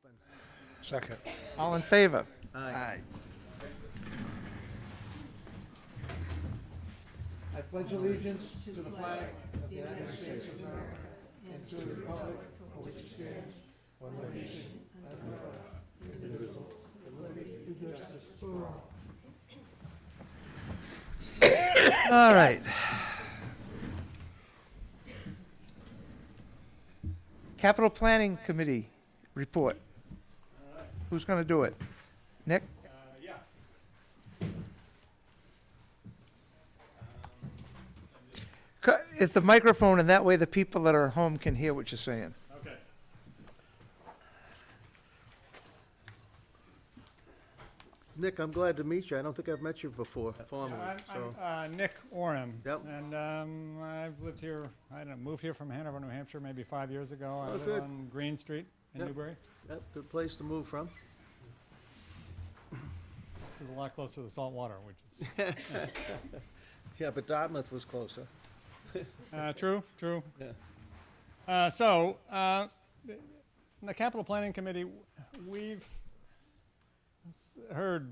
open. Second. All in favor? Aye. I pledge allegiance to the flag of the United States of America and to the republic for which it stands, one nation, under God, indivisible, with liberty and justice for all. All right. Capital Planning Committee report. Who's going to do it? Nick? Yeah. It's the microphone, and that way the people that are at home can hear what you're saying. Okay. Nick, I'm glad to meet you. I don't think I've met you before formally, so. I'm Nick Oram. Yep. And I've lived here, moved here from Hanover, New Hampshire, maybe 5 years ago. I Oh, live good. on Green Street in Yep. Newbury. Yep, good place to move from. This is a lot closer to the salt water, which is Yeah, but Dartmouth was closer. true. Yeah. In the Capital Planning Committee, we've heard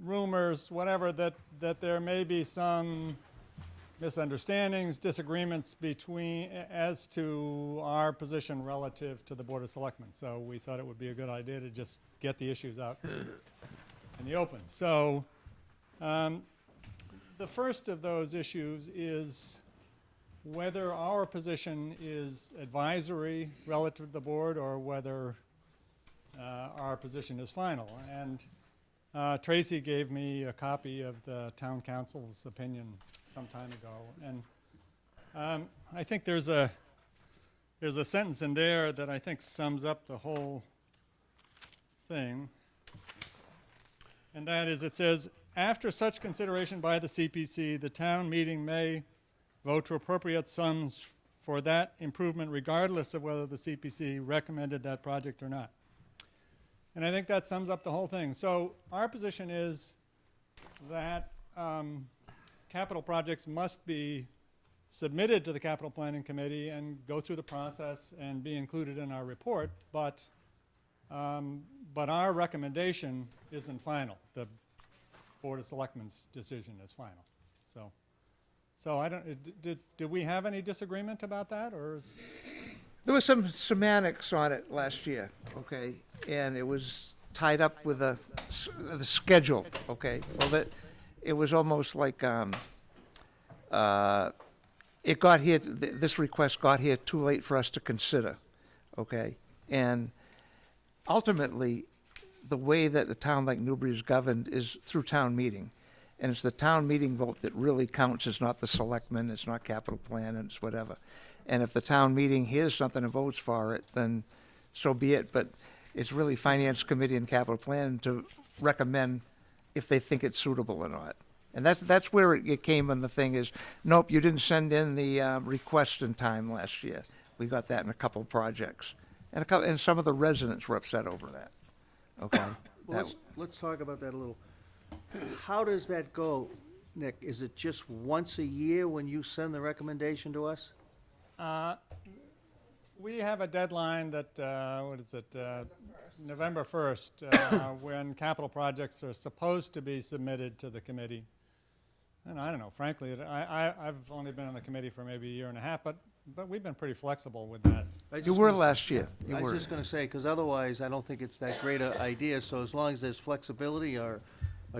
rumors, whatever, that there may be some misunderstandings, disagreements as to our position relative to the Board of Selectmen. So we thought it would be a good idea to just get the issues out in the open. So the first of those issues is whether our position is advisory relative to the board or whether our position is final. And Tracy gave me a copy of the town council's opinion some time ago. And I think there's a sentence in there that I think sums up the whole thing. And that is, it says, after such consideration by the CPC, the town meeting may vote to appropriate sums for that improvement regardless of whether the CPC recommended that project or not. And I think that sums up the whole thing. So our position is that capital projects must be submitted to the Capital Planning Committee and go through the process and be included in our report, but our recommendation isn't final. The Board of Selectmen's decision is final. So I don't, did we have any disagreement about that, or? There was some semantics on it last year, okay? And it was tied up with the schedule, okay? Well, it was almost like it got here, this request got here too late for us to consider, okay? And ultimately, the way that a town like Newbury is governed is through town meeting. And it's the town meeting vote that really counts. It's not the selectmen, it's not capital plan, and it's whatever. And if the town meeting hears something and votes for it, then so be it. But it's really finance committee and capital plan to recommend if they think it's suitable or not. And that's where it came on the thing is, nope, you didn't send in the request in time last year. We got that in a couple of projects. And some of the residents were upset over that. Okay. Well, let's talk about that a little. How does that go, Nick? Is it just once a year when you send the recommendation to us? We have a deadline that, what is it, November 1st, when capital projects are supposed to be submitted to the committee. And I don't know, frankly, I've only been on the committee for maybe a year and a half, but we've been pretty flexible with that. You were last year. You I were. was just gonna say, because otherwise, I don't think it's that great an idea, so as long as there's flexibility, or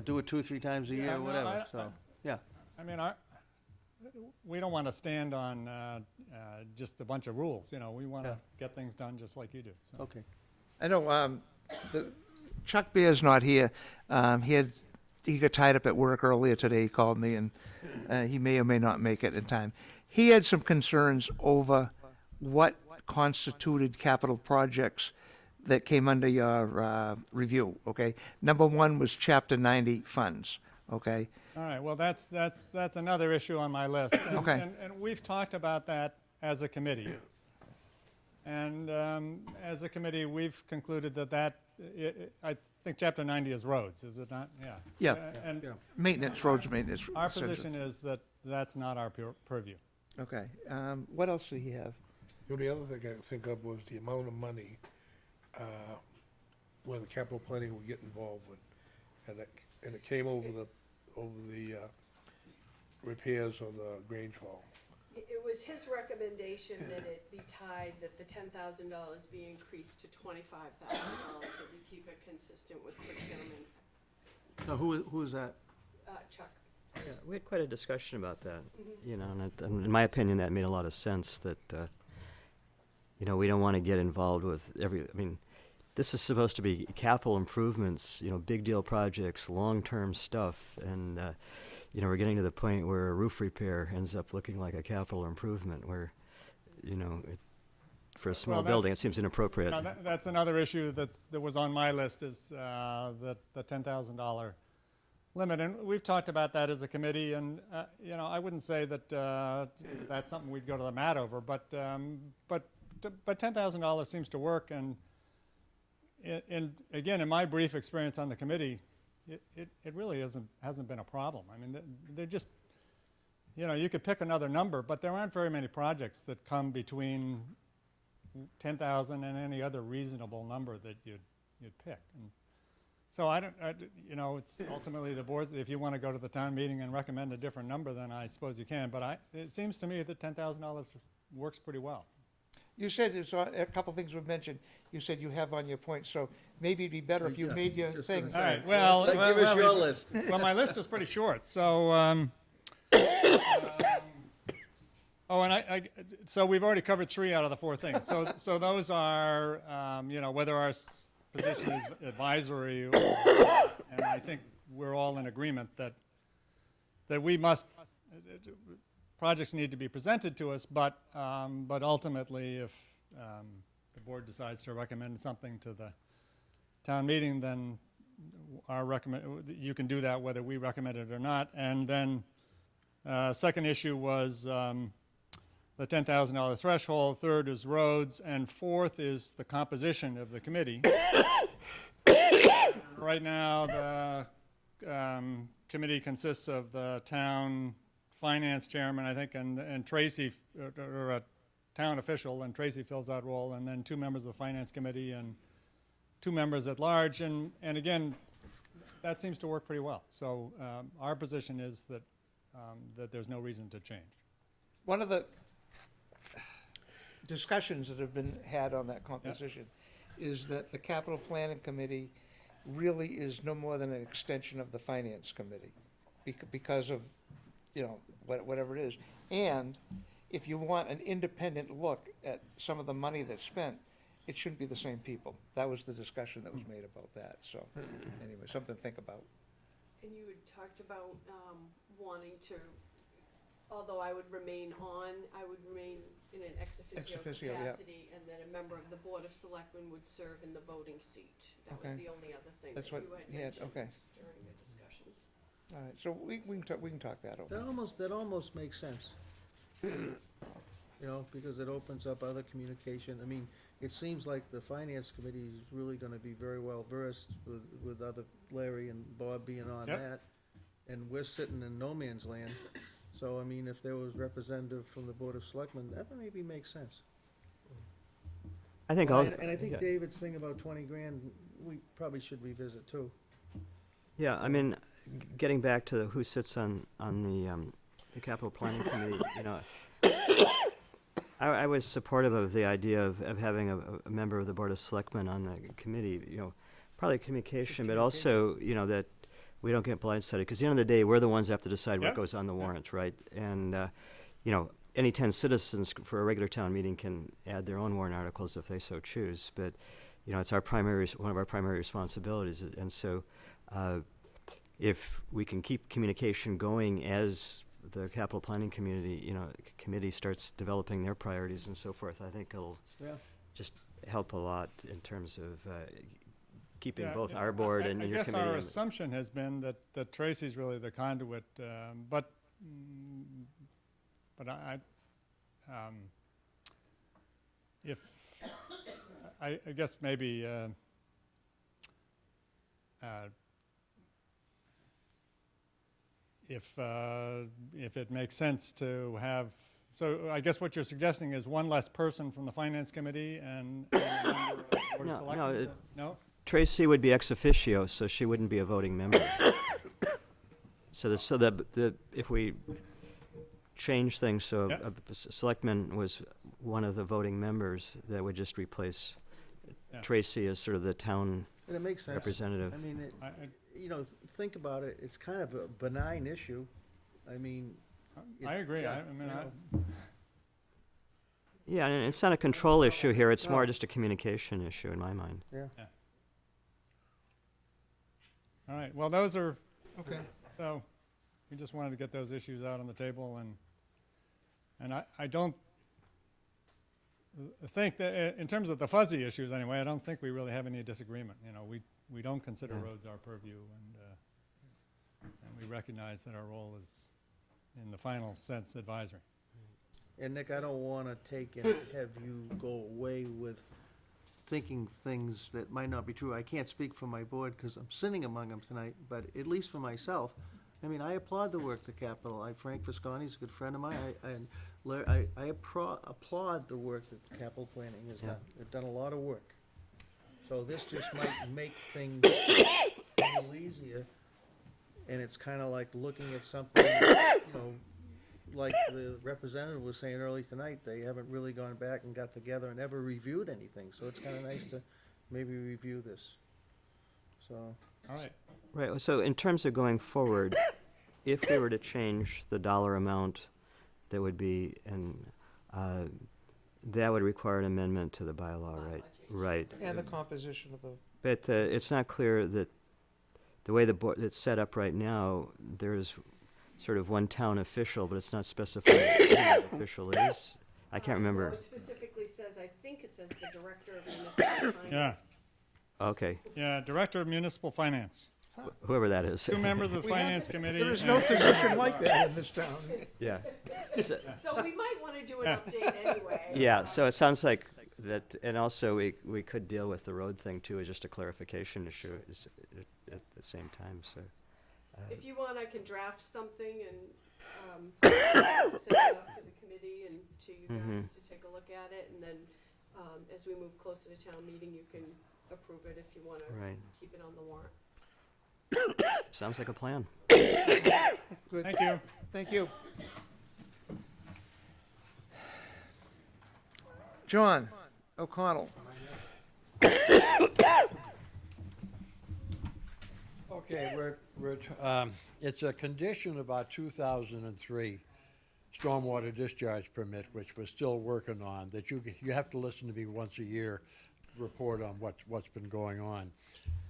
do it 2 or 3 times a year, Yeah, or no, whatever, so, yeah. I mean, we don't want to stand on just a bunch of rules, you know, we want to Yeah. get things done just like you do. So. Okay. I know Chuck Beer's not here. He got tied up at work earlier today. He called me, and he may or may not make it in time. He had some concerns over what constituted capital projects that came under your review, okay? Number one was Chapter 90 funds, okay? All right, well, that's another issue on my list. And, Okay. and we've talked about that as a committee. And as a committee, we've concluded that I think Chapter 90 is roads, is it not? Yeah. Yeah. And Maintenance, roads maintenance. our essentially. position is that that's not our purview. Okay. What else do you have? The only other thing I could think of was the amount of money where the capital planning would get involved with. And it came over the repairs on the Grange Hall. It was his recommendation that it be tied, that the $10,000 be increased to $25,000, that we keep it consistent with procurement. Now, who is that? Chuck. Yeah, we had quite a discussion about that, you know, and in my opinion, that made a lot of sense that, you know, we don't want to get involved with I mean, this is supposed to be capital improvements, you know, big deal projects, long-term stuff, and, you know, we're getting to the point where a roof repair ends up looking like a capital improvement where, you know, for a small building, it seems inappropriate. No, that's another issue that was on my list is the $10,000 limit, and we've talked about that as a committee, and you know, I wouldn't say that that's something we'd go to the mat over, but $10,000 seems to work, and again, in my brief experience on the committee, it really hasn't been a problem. I mean, they're just, you know, you could pick another number, but there aren't very many projects that come between 10,000 and any other reasonable number that you'd pick. And so you know, it's ultimately the board's. If you want to go to the town meeting and recommend a different number, then I suppose you can. But it seems to me that $10,000 works pretty well. You said a couple things were mentioned. You said you have on your point, so maybe it'd be better if you Yeah, made your just gonna things. say. All right. Well, Give us your list. Well, my list is pretty short. So, oh, and so we've already covered 3 out of the 4 things. So those are, you know, whether our position is advisory, and I think we're all in agreement that we must. Projects need to be presented to us, but ultimately, if the board decides to recommend something to the town meeting, then you can do that whether we recommend it or not. And then second issue was the $10,000 threshold. Third is roads, and fourth is the composition of the committee. Right now, the committee consists of the town finance chairman, I think, and Tracy, or a town official, and Tracy fills that role, and then 2 members of the finance committee and 2 members at large, and again, that seems to work pretty well. So our position is that there's no reason to change. One of the discussions that have been had on that composition is that the capital planning committee really is no more than an extension of the finance committee because of, you know, whatever it is. And if you want an independent look at some of the money that's spent, it shouldn't be the same people. That was the discussion that was made about that. So anyway, something to think about. And you had talked about wanting to, although I would remain in an ex officio capacity, and then a member of the Board of Selectmen would serve in the voting seat. That was the only other thing That's that what you had he had, mentioned okay. during the discussions. All right, so we can talk that over. That almost makes sense. You know, because it opens up other communication. I mean, it seems like the finance committee is really gonna be very well versed with other, Larry and Bob being on Yep. that. And we're sitting in no man's land. So, I mean, if there was representative from the Board of Selectmen, that maybe makes sense. I think Well, all. and I think yeah. David's thing about 20 grand, we probably should revisit too. Yeah, I mean, getting back to who sits on the capital planning committee, you know, I was supportive of the idea of having a member of the Board of Selectmen on the committee, you know, probably communication, but also, you know, that we don't get blindsided, because at the end of the day, we're the ones that have to decide what Yep. goes on the warrant, right? And, you know, any 10 citizens for a regular town meeting can add their own warrant articles if they so choose, but, you know, it's one of our primary responsibilities, and so if we can keep communication going as the capital planning committee starts developing their priorities and so forth, I think it'll Yeah. just help a lot in terms of keeping Yeah, both yeah, our board and your I guess committee. our and- assumption has been that Tracy's really the conduit, but if, I guess maybe if it makes sense to have, so I guess what you're suggesting is one less person from the finance committee and a member of the Board of No, Selectmen? no, No? Tracy would be ex officio, so she wouldn't be a voting member. If we change things so Yeah. a selectman was one of the voting members, that would just replace Yeah. Tracy as sort of the town And it makes sense. representative. I mean, I, think about it, it's kind of a benign issue. I mean, I agree. yeah, I mean, you know. Yeah, and it's not a control issue here, it's more No. just a communication issue in my mind. Yeah. all right, well, those are, Okay. so, we just wanted to get those issues out on the table, and I don't think that, in terms of the fuzzy issues anyway, I don't think we really have any disagreement. You know, we don't consider Yeah. roads our purview, and we recognize that our role is, in the final sense, advisory. And Nick, I don't wanna take and have you go away with thinking things that might not be true. I can't speak for my board, cause I'm sitting among them tonight, but at least for myself, I mean, I applaud the work the Capitol, Frank Visconti's a good friend of mine, I applaud the work that the capital planning has Yeah. done. They've done a lot of work. So this just might make things a little easier, and it's kinda like looking at something, you know, like the representative was saying early tonight, they haven't really gone back and got together and ever reviewed anything, so it's kinda nice to maybe review this. So, All right, Right, so in terms of going forward, if we were to change the dollar amount, that would be, and that would require an amendment to the bylaw, right? Right. And the composition of the, But it's not clear that the way the board, it's set up right now, there's sort of one town official, but it's not specified who that official is. I can't remember. Well, it specifically says, I think it says the director of municipal finance. Yeah. Okay, yeah, Director of Municipal Finance, whoever that is. 2 members of the Finance Committee. there is no and- position like that in this town. Yeah. So we might wanna do an Yeah. update anyway. Yeah, so it sounds like that, and also we could deal with the road thing too, as just a clarification issue at the same time, so. If you want, I can draft something and, send it off to the committee and to you guys to take a look at it, and then, as we move closer to town meeting, you can approve it if you wanna Right. keep it on the warrant. Sounds like a plan. Good, Thank you. thank you. John O'Connell. Okay, it's a condition of our 2003 stormwater discharge permit, which we're still working on, that you have to listen to me once a year, report on what's been going on.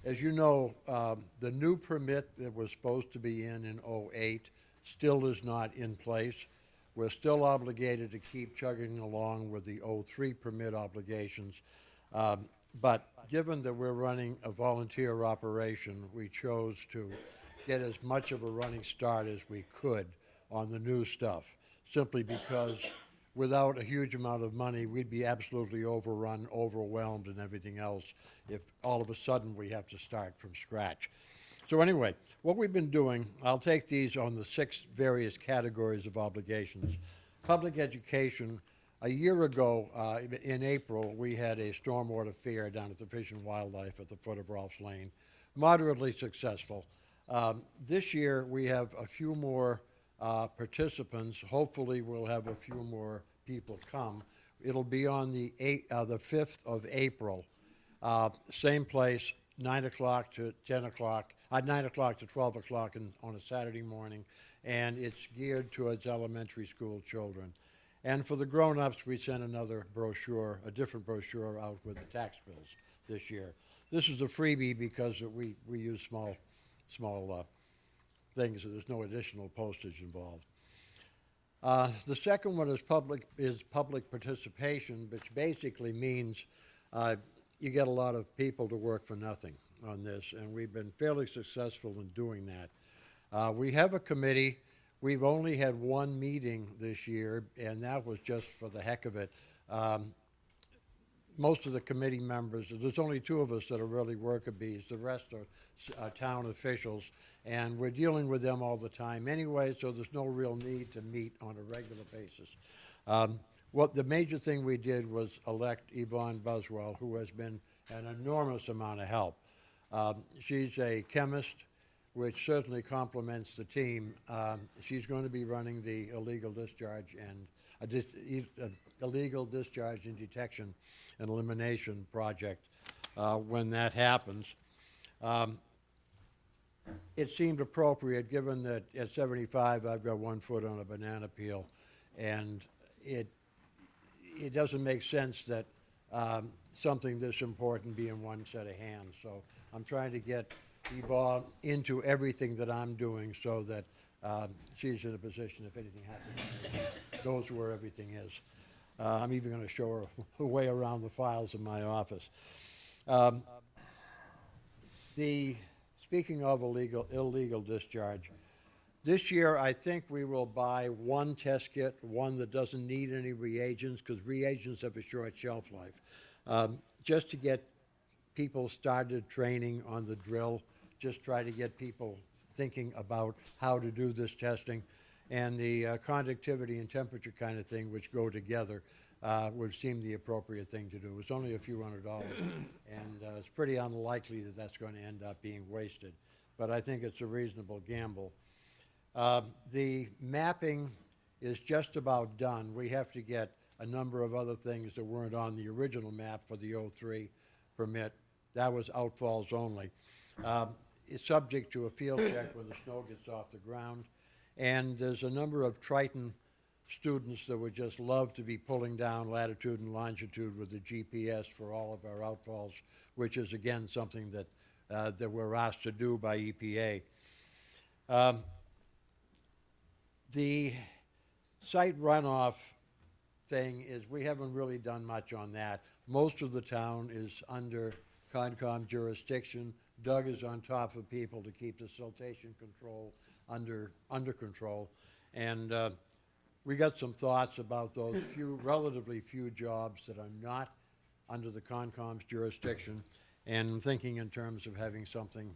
As you know, the new permit that was supposed to be in '08 still is not in place. We're still obligated to keep chugging along with the '03 permit obligations. But given that we're running a volunteer operation, we chose to get as much of a running start as we could on the new stuff, simply because without a huge amount of money, we'd be absolutely overrun, overwhelmed, and everything else if all of a sudden we have to start from scratch. So anyway, what we've been doing, I'll take these on the 6 various categories of obligations. Public education. A year ago, in April, we had a stormwater fair down at the Fish and Wildlife at the foot of Rolfs Lane. Moderately successful. This year, we have a few more participants. Hopefully, we'll have a few more people come. It'll be on the 5th of April. Same place, 9 o'clock to 10 o'clock, 9 o'clock to 12 o'clock on a Saturday morning, and it's geared towards elementary school children. And for the grown-ups, we sent another brochure, a different brochure out with the tax bills this year. This is a freebie because we use small things, so there's no additional postage involved. The second one is public participation, which basically means you get a lot of people to work for nothing on this, and we've been fairly successful in doing that. We have a committee. We've only had one meeting this year, and that was just for the heck of it. Most of the committee members, there's only 2 of us that are really worker bees. The rest are town officials, and we're dealing with them all the time anyway, so there's no real need to meet on a regular basis. What the major thing we did was elect Yvonne Buswell, who has been an enormous amount of help. She's a chemist, which certainly complements the team. She's going to be running the illegal discharge illegal discharge and detection and elimination project when that happens. It seemed appropriate, given that at 75 I've got 1 foot on a banana peel, and it doesn't make sense that something this important be in one set of hands. So I'm trying to get Yvonne into everything that I'm doing so that she's in a position, if anything happens, knows where everything is. I'm even going to show her a way around the files in my office. Speaking of illegal discharge, this year I think we will buy 1 test kit, one that doesn't need any reagents, because reagents have a short shelf life. Just to get people started training on the drill, just try to get people thinking about how to do this testing, and the conductivity and temperature kind of thing, which go together, would seem the appropriate thing to do. It's only a few $100s, and it's pretty unlikely that that's going to end up being wasted. But I think it's a reasonable gamble. The mapping is just about done. We have to get a number of other things that weren't on the original map for the '03 permit. That was outfalls only. It's subject to a field check when the snow gets off the ground. And there's a number of Triton students that would just love to be pulling down latitude and longitude with the GPS for all of our outfalls, which is, again, something that we're asked to do by EPA. The site runoff thing is we haven't really done much on that. Most of the town is under Concom jurisdiction. Doug is on top of people to keep the siltation control under control. And we got some thoughts about those relatively few jobs that are not under the Concom's jurisdiction, and thinking in terms of having something,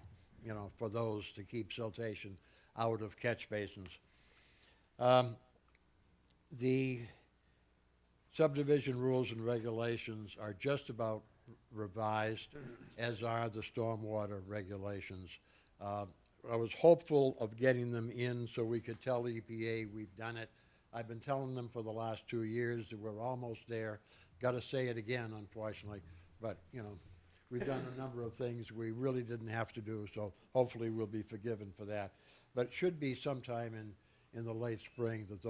for those to keep siltation out of catch basins. The subdivision rules and regulations are just about revised, as are the stormwater regulations. I was hopeful of getting them in so we could tell EPA we've done it. I've been telling them for the last 2 years that we're almost there. Got to say it again, unfortunately, but we've done a number of things we really didn't have to do, so hopefully we'll be forgiven for that. But it should be sometime in the late spring that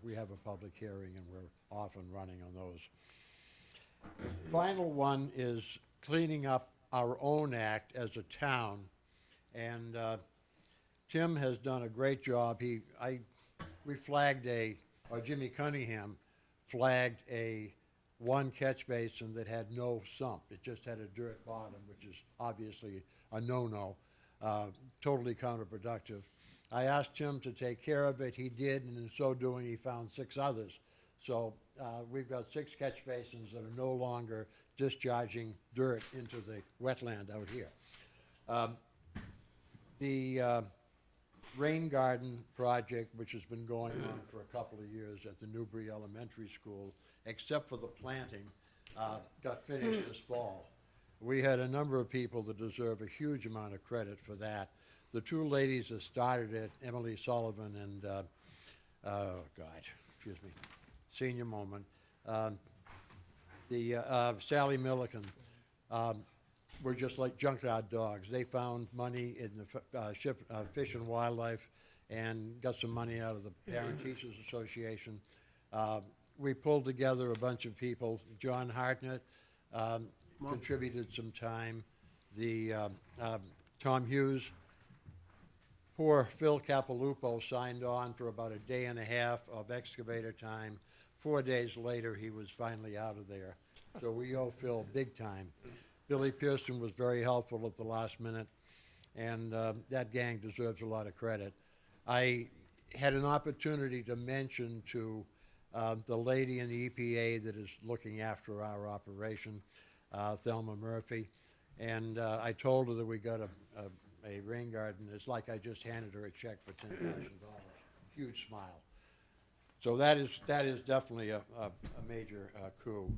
we have a public hearing and we're off and running on those. The final one is cleaning up our own act as a town, and Tim has done a great job. We flagged Jimmy Cunningham flagged one catch basin that had no sump. It just had a dirt bottom, which is obviously a no-no, totally counterproductive. I asked him to take care of it. He did, and in so doing, he found 6 others. So we've got 6 catch basins that are no longer discharging dirt into the wetland out here. The rain garden project, which has been going on for a couple of years at the Newbury Elementary School, except for the planting, got finished this fall. We had a number of people that deserve a huge amount of credit for that. The 2 ladies that started it, Emily Sullivan and, senior moment, Sally Milliken, were just like junkyard dogs. They found money in the Fish and Wildlife and got some money out of the Parent Teachers Association. We pulled together a bunch of people. John Hartnett contributed some time. Tom Hughes. Poor Phil Capilupo signed on for about a day and a half of excavator time. 4 days later, he was finally out of there. So we owe Phil big time. Billy Pearson was very helpful at the last minute, and that gang deserves a lot of credit. I had an opportunity to mention to the lady in the EPA that is looking after our operation, Thelma Murphy, and I told her that we got a rain garden. It's like I just handed her a check for $10,000. Huge smile. So that is definitely a major coup.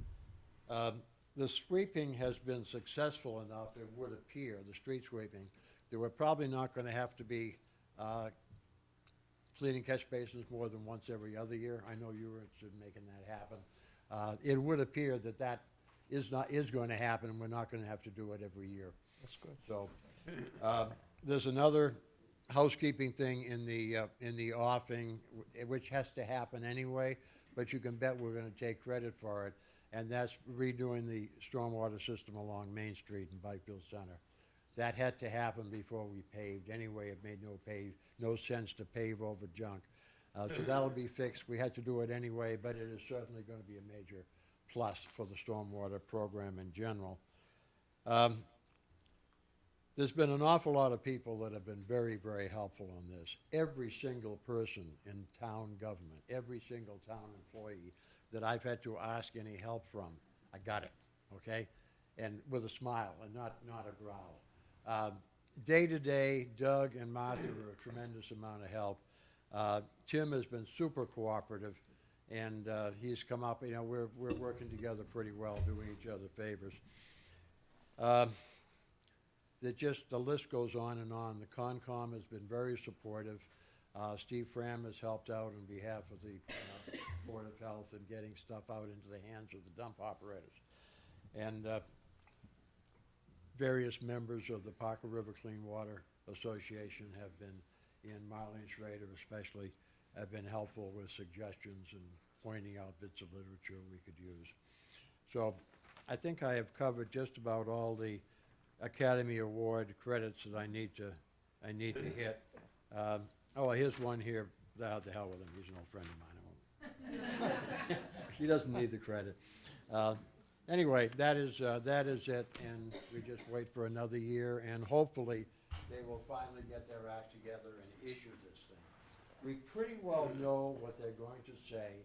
the sweeping has been successful enough, it would appear, the street sweeping, that we're probably not gonna have to be, cleaning catch basins more than once every other year. I know you were interested in making that happen. It would appear that that is going to happen, and we're not gonna have to do it every year. That's good. So, there's another housekeeping thing in the offing, which has to happen anyway, but you can bet we're gonna take credit for it, and that's redoing the stormwater system along Main Street in Byfield Center. That had to happen before we paved anyway. It made no sense to pave over junk. So that'll be fixed. We had to do it anyway, but it is certainly gonna be a major plus for the stormwater program in general. There's been an awful lot of people that have been very, very helpful on this. Every single person in town government, every single town employee that I've had to ask any help from, I got it, okay? And with a smile and not a growl. Day to day, Doug and Martha are a tremendous amount of help. Tim has been super cooperative, and he's come up, we're working together pretty well, doing each other favors. The list goes on and on. The Concom has been very supportive. Steve Fram has helped out on behalf of the Board of Health in getting stuff out into the hands of the dump operators. And various members of the Parker River Clean Water Association have been, and Marlene Schrader especially, have been helpful with suggestions and pointing out bits of literature we could use. So I think I have covered just about all the Academy Award credits that I need to hit. Here's one here. The hell with him. He's an old friend of mine. He doesn't need the credit. Anyway, that is it, and we just wait for another year, and hopefully they will finally get their act together and issue this thing. We pretty well know what they're going to say,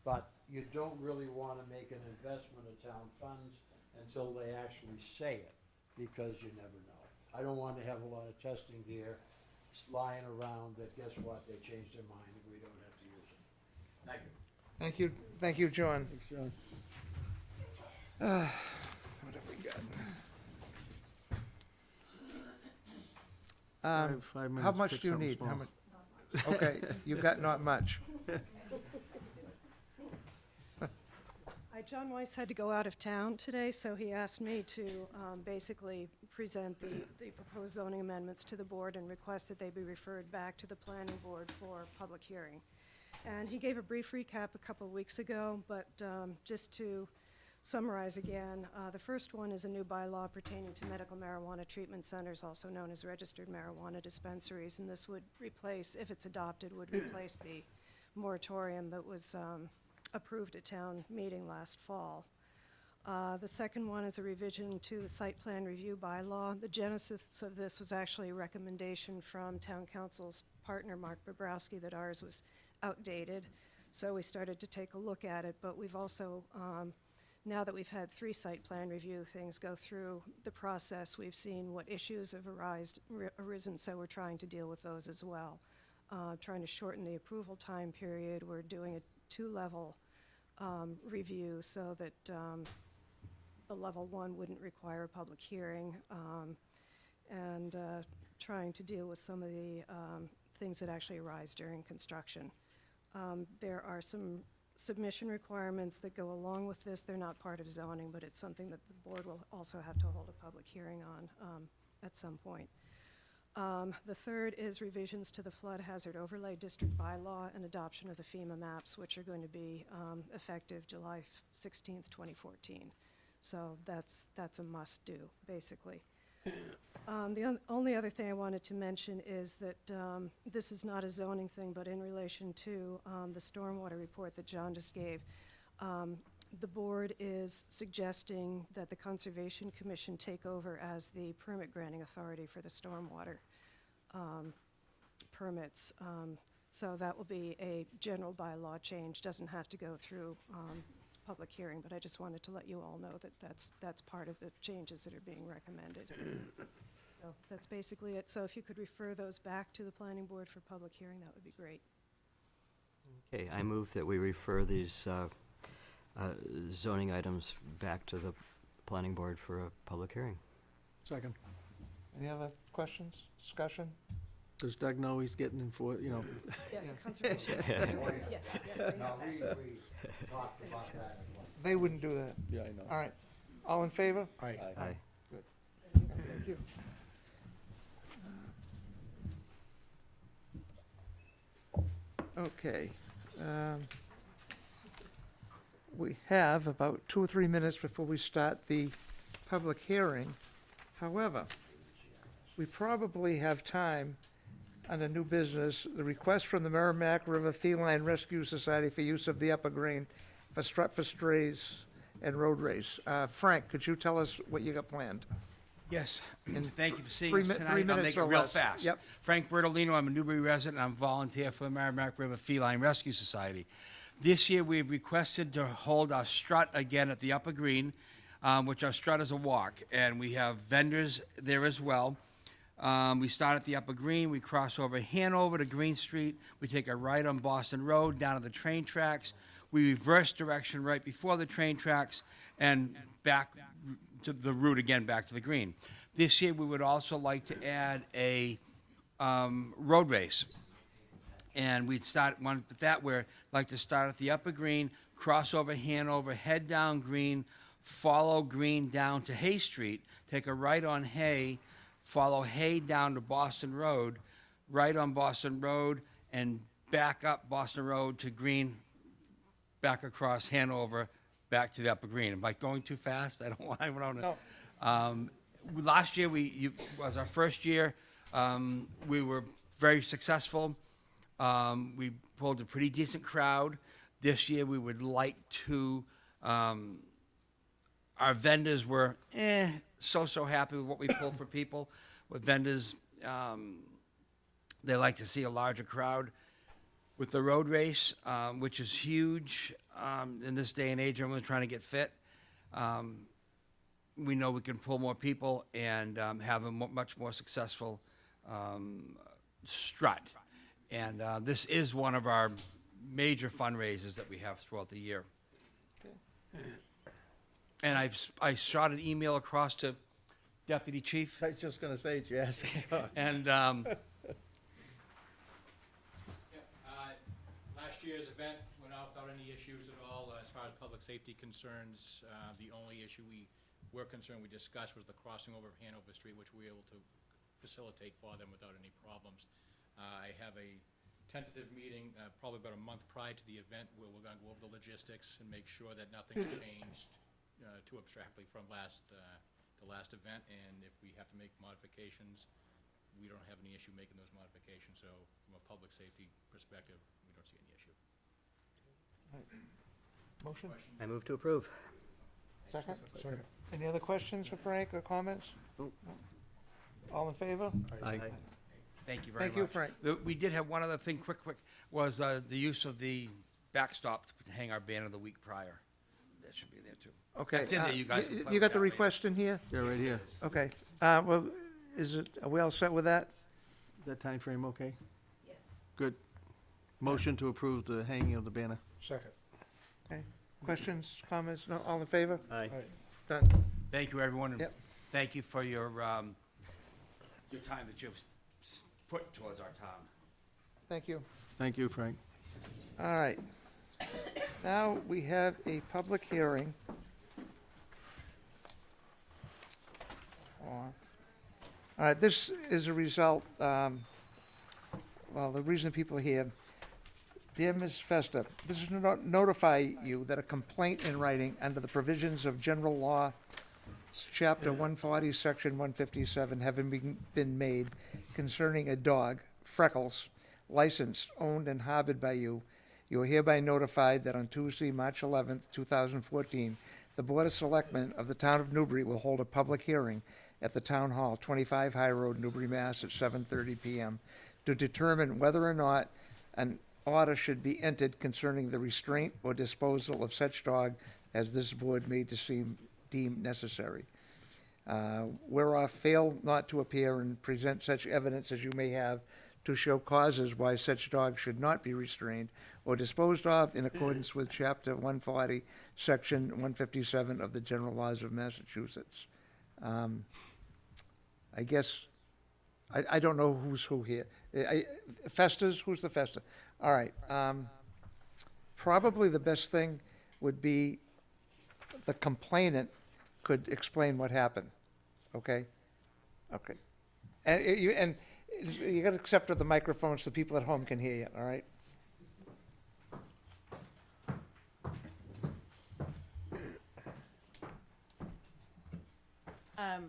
but you don't really want to make an investment of town funds until they actually say it, because you never know. I don't want to have a lot of testing gear lying around that, guess what, they changed their mind and we don't have to use it. Thank you. Thank you, John. Thanks, John. What have we got? Five minutes, How much pick do you something need? How small. much? Okay, you've got not much. John Weiss had to go out of town today, so he asked me to basically present the proposed zoning amendments to the board and request that they be referred back to the planning board for public hearing. And he gave a brief recap a couple of weeks ago, but just to summarize again, the first one is a new bylaw pertaining to medical marijuana treatment centers, also known as registered marijuana dispensaries, and this would replace, if it's adopted, would replace the moratorium that was approved at town meeting last fall. The second one is a revision to the site plan review bylaw. The genesis of this was actually a recommendation from town council's partner, Mark Bobrowski, that ours was outdated. So we started to take a look at it, but we've also, now that we've had 3 site plan review things go through the process, we've seen what issues have arisen, so we're trying to deal with those as well. Trying to shorten the approval time period. We're doing a 2-level review so that the level 1 wouldn't require a public hearing, and trying to deal with some of the things that actually arise during construction. There are some submission requirements that go along with this. They're not part of zoning, but it's something that the board will also have to hold a public hearing on at some point. The third is revisions to the flood hazard overlay district bylaw and adoption of the FEMA maps, which are going to be effective July 16th, 2014. So that's a must-do, basically. The only other thing I wanted to mention is that this is not a zoning thing, but in relation to the stormwater report that John just gave, the board is suggesting that the Conservation Commission take over as the permit granting authority for the stormwater permits. So that will be a general bylaw change, doesn't have to go through public hearing, but I just wanted to let you all know that that's part of the changes that are being recommended. So that's basically it. So if you could refer those back to the planning board for public hearing, that would be great. Okay, I move that we refer these zoning items back to the planning board for a public hearing. Second. Any other questions, discussion? Does Doug know he's getting in for, you know, Yes, conservation. Yes, yes, they know that. They wouldn't do that. yeah, I know. All right. All in favor? Aye. Aye. Thank you. Okay. We have about 2 or 3 minutes before we start the public hearing. However, we probably have time under new business, the request from the Merrimack River Feline Rescue Society for use of the upper green for strut for strays and road race. Frank, could you tell us what you got planned? Yes, In and thank you for seeing three us mi- tonight. 3 I'll minutes make it or real less. fast. Yep. Frank Bertolino, I'm a Newbury resident, I'm a volunteer for the Merrimack River Feline Rescue Society. This year, we've requested to hold our strut again at the Upper Green, which our strut is a walk, and we have vendors there as well. We start at the Upper Green, we cross over Hanover to Green Street, we take a right on Boston Road down to the train tracks, we reverse direction right before the train tracks, and back to the route again, back to the green. This year, we would also like to add a road race. And we'd start one with that, where like to start at the Upper Green, cross over Hanover, head down Green, follow Green down to Hay Street, take a right on Hay, follow Hay down to Boston Road, right on Boston Road, and back up Boston Road to Green, back across Hanover, back to the Upper Green. Am I going too fast? I don't want to. No. Last year was our first year. We were very successful. We pulled a pretty decent crowd. This year, we would like to. Our vendors were so happy with what we pulled for people. With vendors, they like to see a larger crowd. With the road race, which is huge in this day and age, everyone's trying to get fit. We know we can pull more people and have a much more successful strut. And this is one of our major fundraisers that we have throughout the year. And I shot an email across to Deputy Chief. I was just gonna say, Jess. And Last year's event went off without any issues at all as far as public safety concerns. The only issue we discussed was the crossing over of Hanover Street, which we were able to facilitate for them without any problems. I have a tentative meeting probably about a month prior to the event where we're going to go over the logistics and make sure that nothing's changed too abstractly from the last event. And if we have to make modifications, we don't have any issue making those modifications. So from a public safety perspective, we don't see any issue. Motion? I move to approve. Second? Second. Any other questions for Frank or comments? Nope. All in favor? Aye. thank you very much. Thank you, Frank. We did have one other thing, quick, was the use of the backstop to hang our banner the week prior. That should be there too. Okay. That's in there, you guys can play You got with the that later. request in here? Yeah, right here. Okay. Well, are we all set with that? Is that time frame okay? Yes. Good. Motion to approve the hanging of the banner. Second. Okay. Questions, comments? No, all in favor? Aye. Done. Thank you, everyone, and Yep. thank you for your time that you've put towards our town. Thank you. Thank you, Frank. All right. Now we have a public hearing. All right, this is a result, well, the reason people are here. Dear Ms. Festa, this is to notify you that a complaint in writing under the provisions of General Law, Chapter 140, Section 157, having been made concerning a dog, Freckles, licensed, owned, and harbored by you. You are hereby notified that on Tuesday, March 11th, 2014, the Board of Selectmen of the Town of Newbury will hold a public hearing at the Town Hall, 25 High Road, Newbury, Mass. At 7:30 p.m. to determine whether or not an order should be entered concerning the restraint or disposal of such dog as this board may deem necessary. Whereof fail not to appear and present such evidence as you may have to show causes why such dog should not be restrained or disposed of in accordance with Chapter 140, Section 157 of the General Laws of Massachusetts. I guess, I don't know who's who here. Festus, who's the Festa? All right. Probably the best thing would be the complainant could explain what happened, okay? Okay. And you gotta accept with the microphone so the people at home can hear you, all right?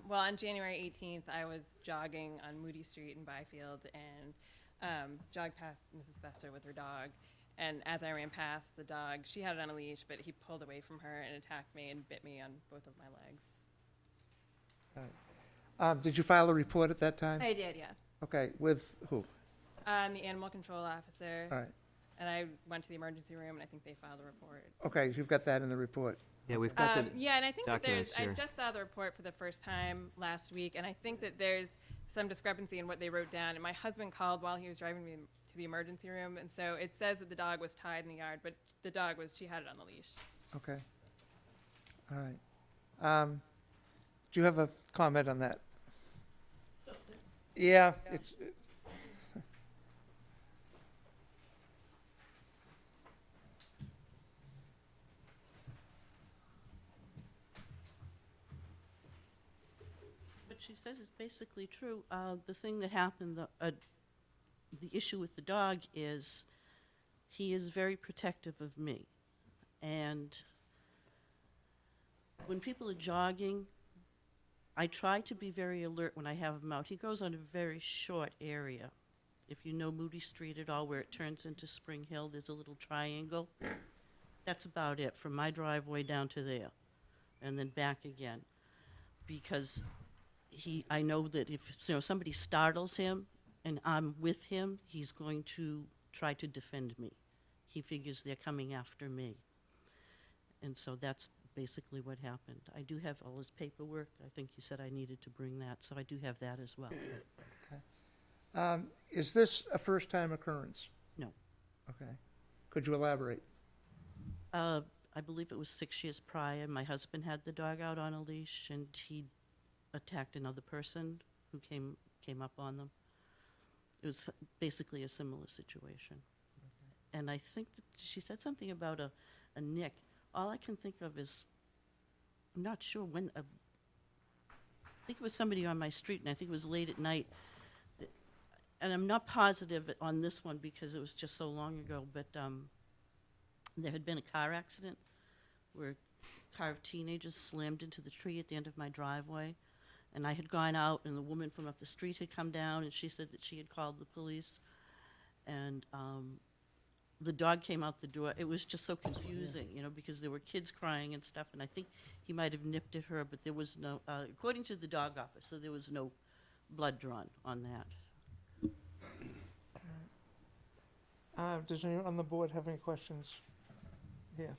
Well, on January 18th, I was jogging on Moody Street in Byfield and jogged past Mrs. Bester with her dog. And as I ran past the dog, she had it on a leash, but he pulled away from her and attacked me and bit me on both of my legs. All right. Did you file a report at that time? I did, yeah. Okay, with who? The animal control officer. All right. And I went to the emergency room, and I think they filed a report. Okay, you've got that in the report. Yeah, we've got the Yeah, and I think that documents I here. just saw the report for the first time last week, and I think that there's some discrepancy in what they wrote down. And my husband called while he was driving me to the emergency room, and so it says that the dog was tied in the yard, but the dog she had it on the leash. Okay. All right. Do you have a comment on that? Yeah, it's, What she says is basically true. The thing that happened, the issue with the dog is he is very protective of me. And when people are jogging, I try to be very alert when I have him out. He goes on a very short area. If you know Moody Street at all, where it turns into Spring Hill, there's a little triangle. That's about it, from my driveway down to there, and then back again. Because I know that if somebody startles him and I'm with him, he's going to try to defend me. He figures they're coming after me. And so that's basically what happened. I do have all his paperwork. I think you said I needed to bring that, so I do have that as well. is this a first-time occurrence? No. Okay. Could you elaborate? I believe it was 6 years prior. My husband had the dog out on a leash, and he attacked another person who came up on them. It was basically a similar situation. Okay. And I think that she said something about a nick. All I can think of is, I'm not sure when, I think it was somebody on my street, and I think it was late at night. And I'm not positive on this one because it was just so long ago, but there had been a car accident where a car of teenagers slammed into the tree at the end of my driveway. And I had gone out, and the woman from up the street had come down, and she said that she had called the police. And the dog came out the door. It was just so confusing, because there were kids crying and stuff. And I think he might have nipped at her, but there was no, according to the dog officer, there was no blood drawn on that. Does anyone on the board have any questions? Yeah.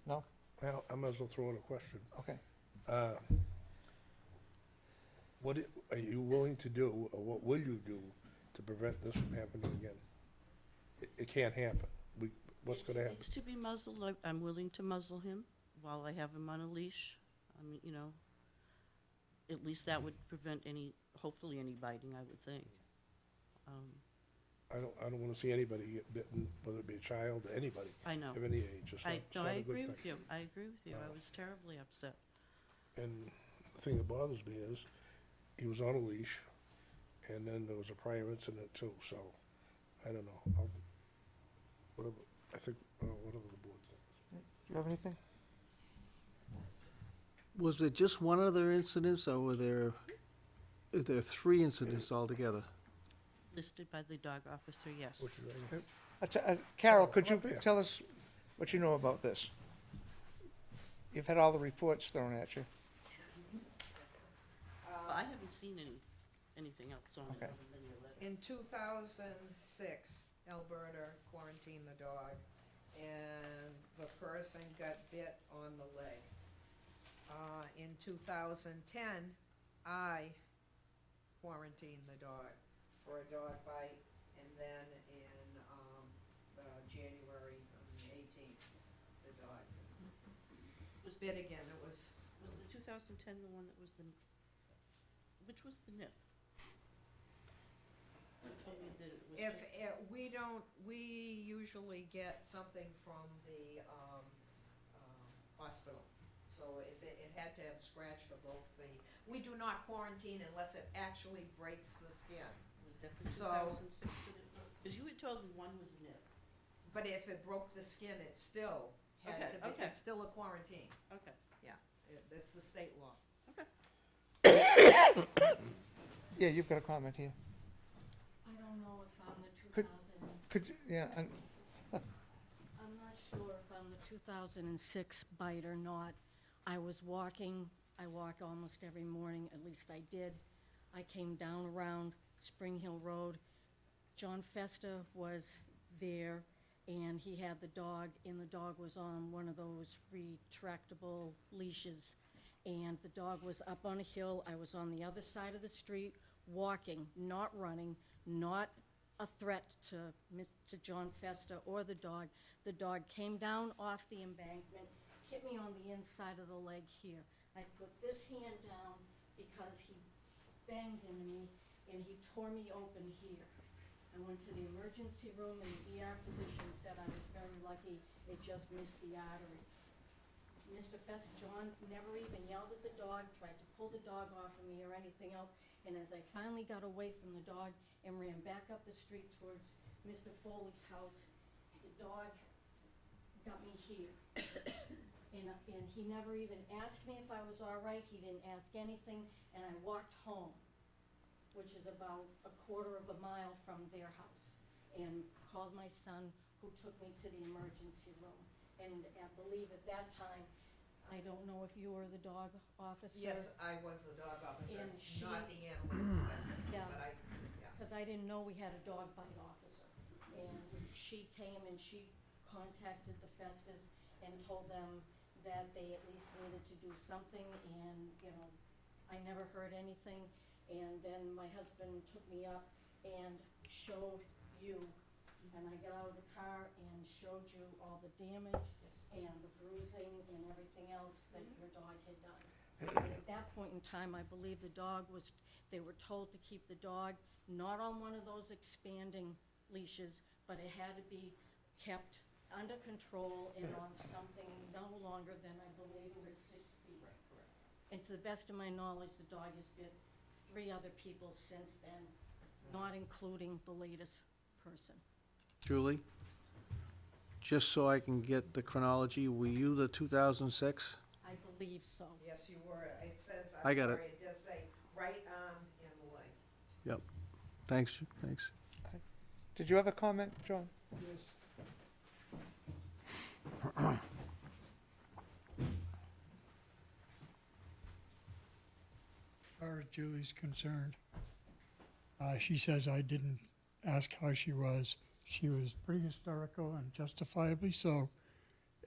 No? Well, I might as well throw in a question. Okay. What are you willing to do, or what will you do to prevent this from happening again? It can't happen. What's gonna He happen? needs to be muzzled. I'm willing to muzzle him while I have him on a leash. I mean, at least that would prevent hopefully any biting, I would think. I don't wanna see anybody get bitten, whether it be a child or anybody I know. of any age. It's I not a good agree thing. with you. I agree with you. I was terribly upset. And the thing that bothers me is, he was on a leash, and then there was a prior incident too, so, I don't know. Whatever the board thinks. Do you have anything? Was it just one other incident, or were there 3 incidents altogether? Listed by the dog officer, yes. What's your name? Carol, could you Come up here. tell us what you know about this? You've had all the reports thrown at you. I haven't seen anything else on it. Okay. other than your letter. In 2006, Alberta quarantined the dog, and the person got bit on the leg. In 2010, I quarantined the dog for a dog bite, and then in, January, on the 18th, the dog Was bit again. It was, the 2010 the one that was the, which was the nip? You told me that it was if, just, we usually get something from the, hospital. So if it had to have scratched or broke we do not quarantine unless it actually breaks the skin. was that the So- 2006 that it was? Because you had told me one was nip. But if it broke the skin, it still had Okay, to be, okay. it's still a quarantine. Okay, That's the state law. okay. Yeah, you've got a comment here. I don't know if I'm the Could- 2000, Could, yeah, and I'm not sure if I'm the 2006 bite or not. I was walking, I walk almost every morning, at least I did. I came down around Spring Hill Road. John Festa was there, and he had the dog, and the dog was on one of those retractable leashes. And the dog was up on a hill. I was on the other side of the street, walking, not running, not a threat to Mr. John Festa or the dog. The dog came down off the embankment, hit me on the inside of the leg here. I put this hand down because he banged into me, and he tore me open here. I went to the emergency room, and the ER physician said I was very lucky, it just missed the artery. Mr. Fest, John never even yelled at the dog, tried to pull the dog off of me or anything else, and as I finally got away from the dog and ran back up the street towards Mr. Foley's house, the dog got me here. And he never even asked me if I was all right, he didn't ask anything, and I walked home, which is about a quarter of a mile from their house, and called my son, who took me to the emergency room. And I believe at that time, I don't know if you were the dog officer. Yes, I was the dog officer, And she- not the animal inspector, Yeah. but Because I didn't know we had a dog bite officer. And she came and she contacted the Festas and told them that they at least needed to do something, and, you know, I never heard anything. And then my husband took me up and showed you, and I got out of the car and showed you all the damage and the bruising and everything else that your dog had done. And at that point in time, I believe the dog was, they were told to keep the dog not on one of those expanding leashes, but it had to be kept under control and on something no longer than, I believe it was 6 feet. And to the best of my knowledge, the dog has bit 3 other people since then, not including the latest person. Julie, just so I can get the chronology, were you the 2006? I believe so. Yes, you were, it says, I I'm got it. sorry, it does say right arm and the leg. Yep. Thanks, thanks. did you have a comment, John? As far as Julie's concerned, she says I didn't ask how she was. She was pretty hysterical and justifiably so.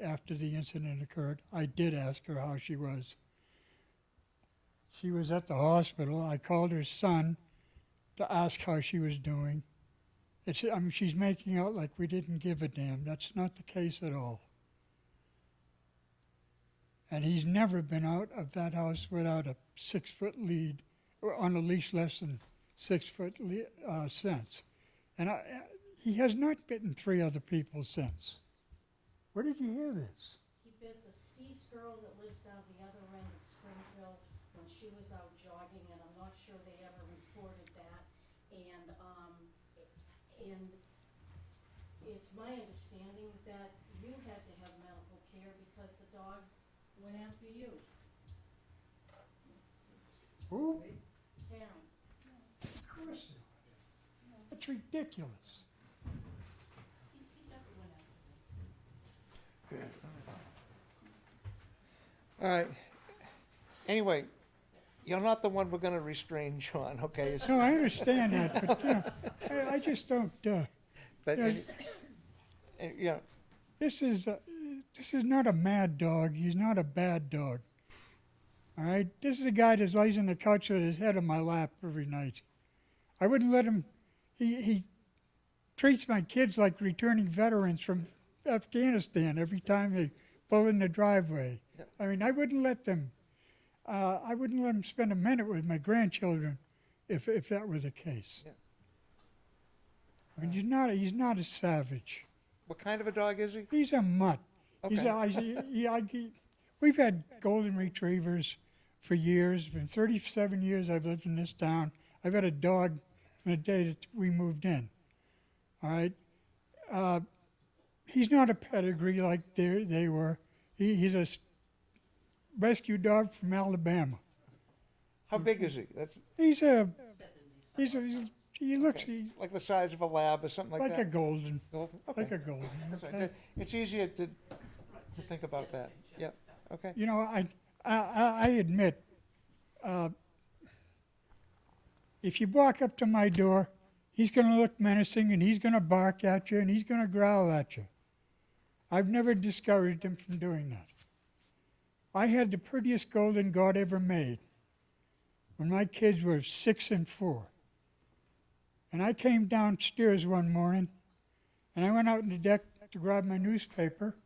After the incident occurred, I did ask her how she was. She was at the hospital. I called her son to ask how she was doing. She's making out like we didn't give a damn. That's not the case at all. And he's never been out of that house without a 6-foot lead, or on a leash less than 6 foot since. And he has not bitten 3 other people since. Where did you hear this? He bit the Steese girl that lives down the other end of Spring Hill when she was out jogging, and I'm not sure they ever reported that. And it's my understanding that you had to have medical care because the dog went after you, Who? Karen. Of course not. That's ridiculous. He never went after me. All right. Anyway, you're not the one we're gonna restrain, John, okay? It's- No, I understand that, but, you know, I just don't, But, Yeah. you know, this is not a mad dog. He's not a bad dog. All right? This is a guy that lays on the couch with his head on my lap every night. I wouldn't let him, he treats my kids like returning veterans from Afghanistan every time they pull in the driveway. I mean, I wouldn't let them spend a minute with my grandchildren if that was the case. Yeah. I mean, he's not a savage. What kind of a dog is he? He's a mutt. Okay. We've had golden retrievers for years. For 37 years I've lived in this town. I've had a dog from the day that we moved in. All right? He's not a pedigree like they were. He's a rescue dog from Alabama. How big is he? That's He looks like the size of a lab or something like like that? a golden. Golden? Like Okay. a golden. That's right. okay? It's easier to think about that. Yep, okay. You know, I admit, if you walk up to my door, he's going to look menacing and he's going to bark at you and he's going to growl at you. I've never discouraged him from doing that. I had the prettiest golden God ever made when my kids were 6 and 4. And I came downstairs one morning and I went out on the deck to grab my newspaper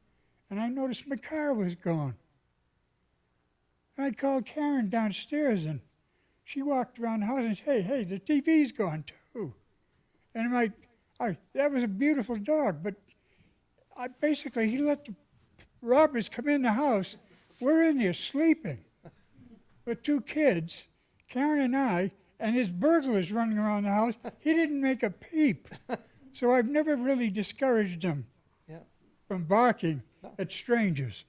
and I noticed my car was gone. And I called Karen downstairs and she walked around the house and said, hey, the TV's gone too. And that was a beautiful dog, but basically he let the robbers come in the house. We're in there sleeping with 2 kids, Karen and I, and his burglars running around the house. He didn't make a peep. So I've never really discouraged him from barking at strangers.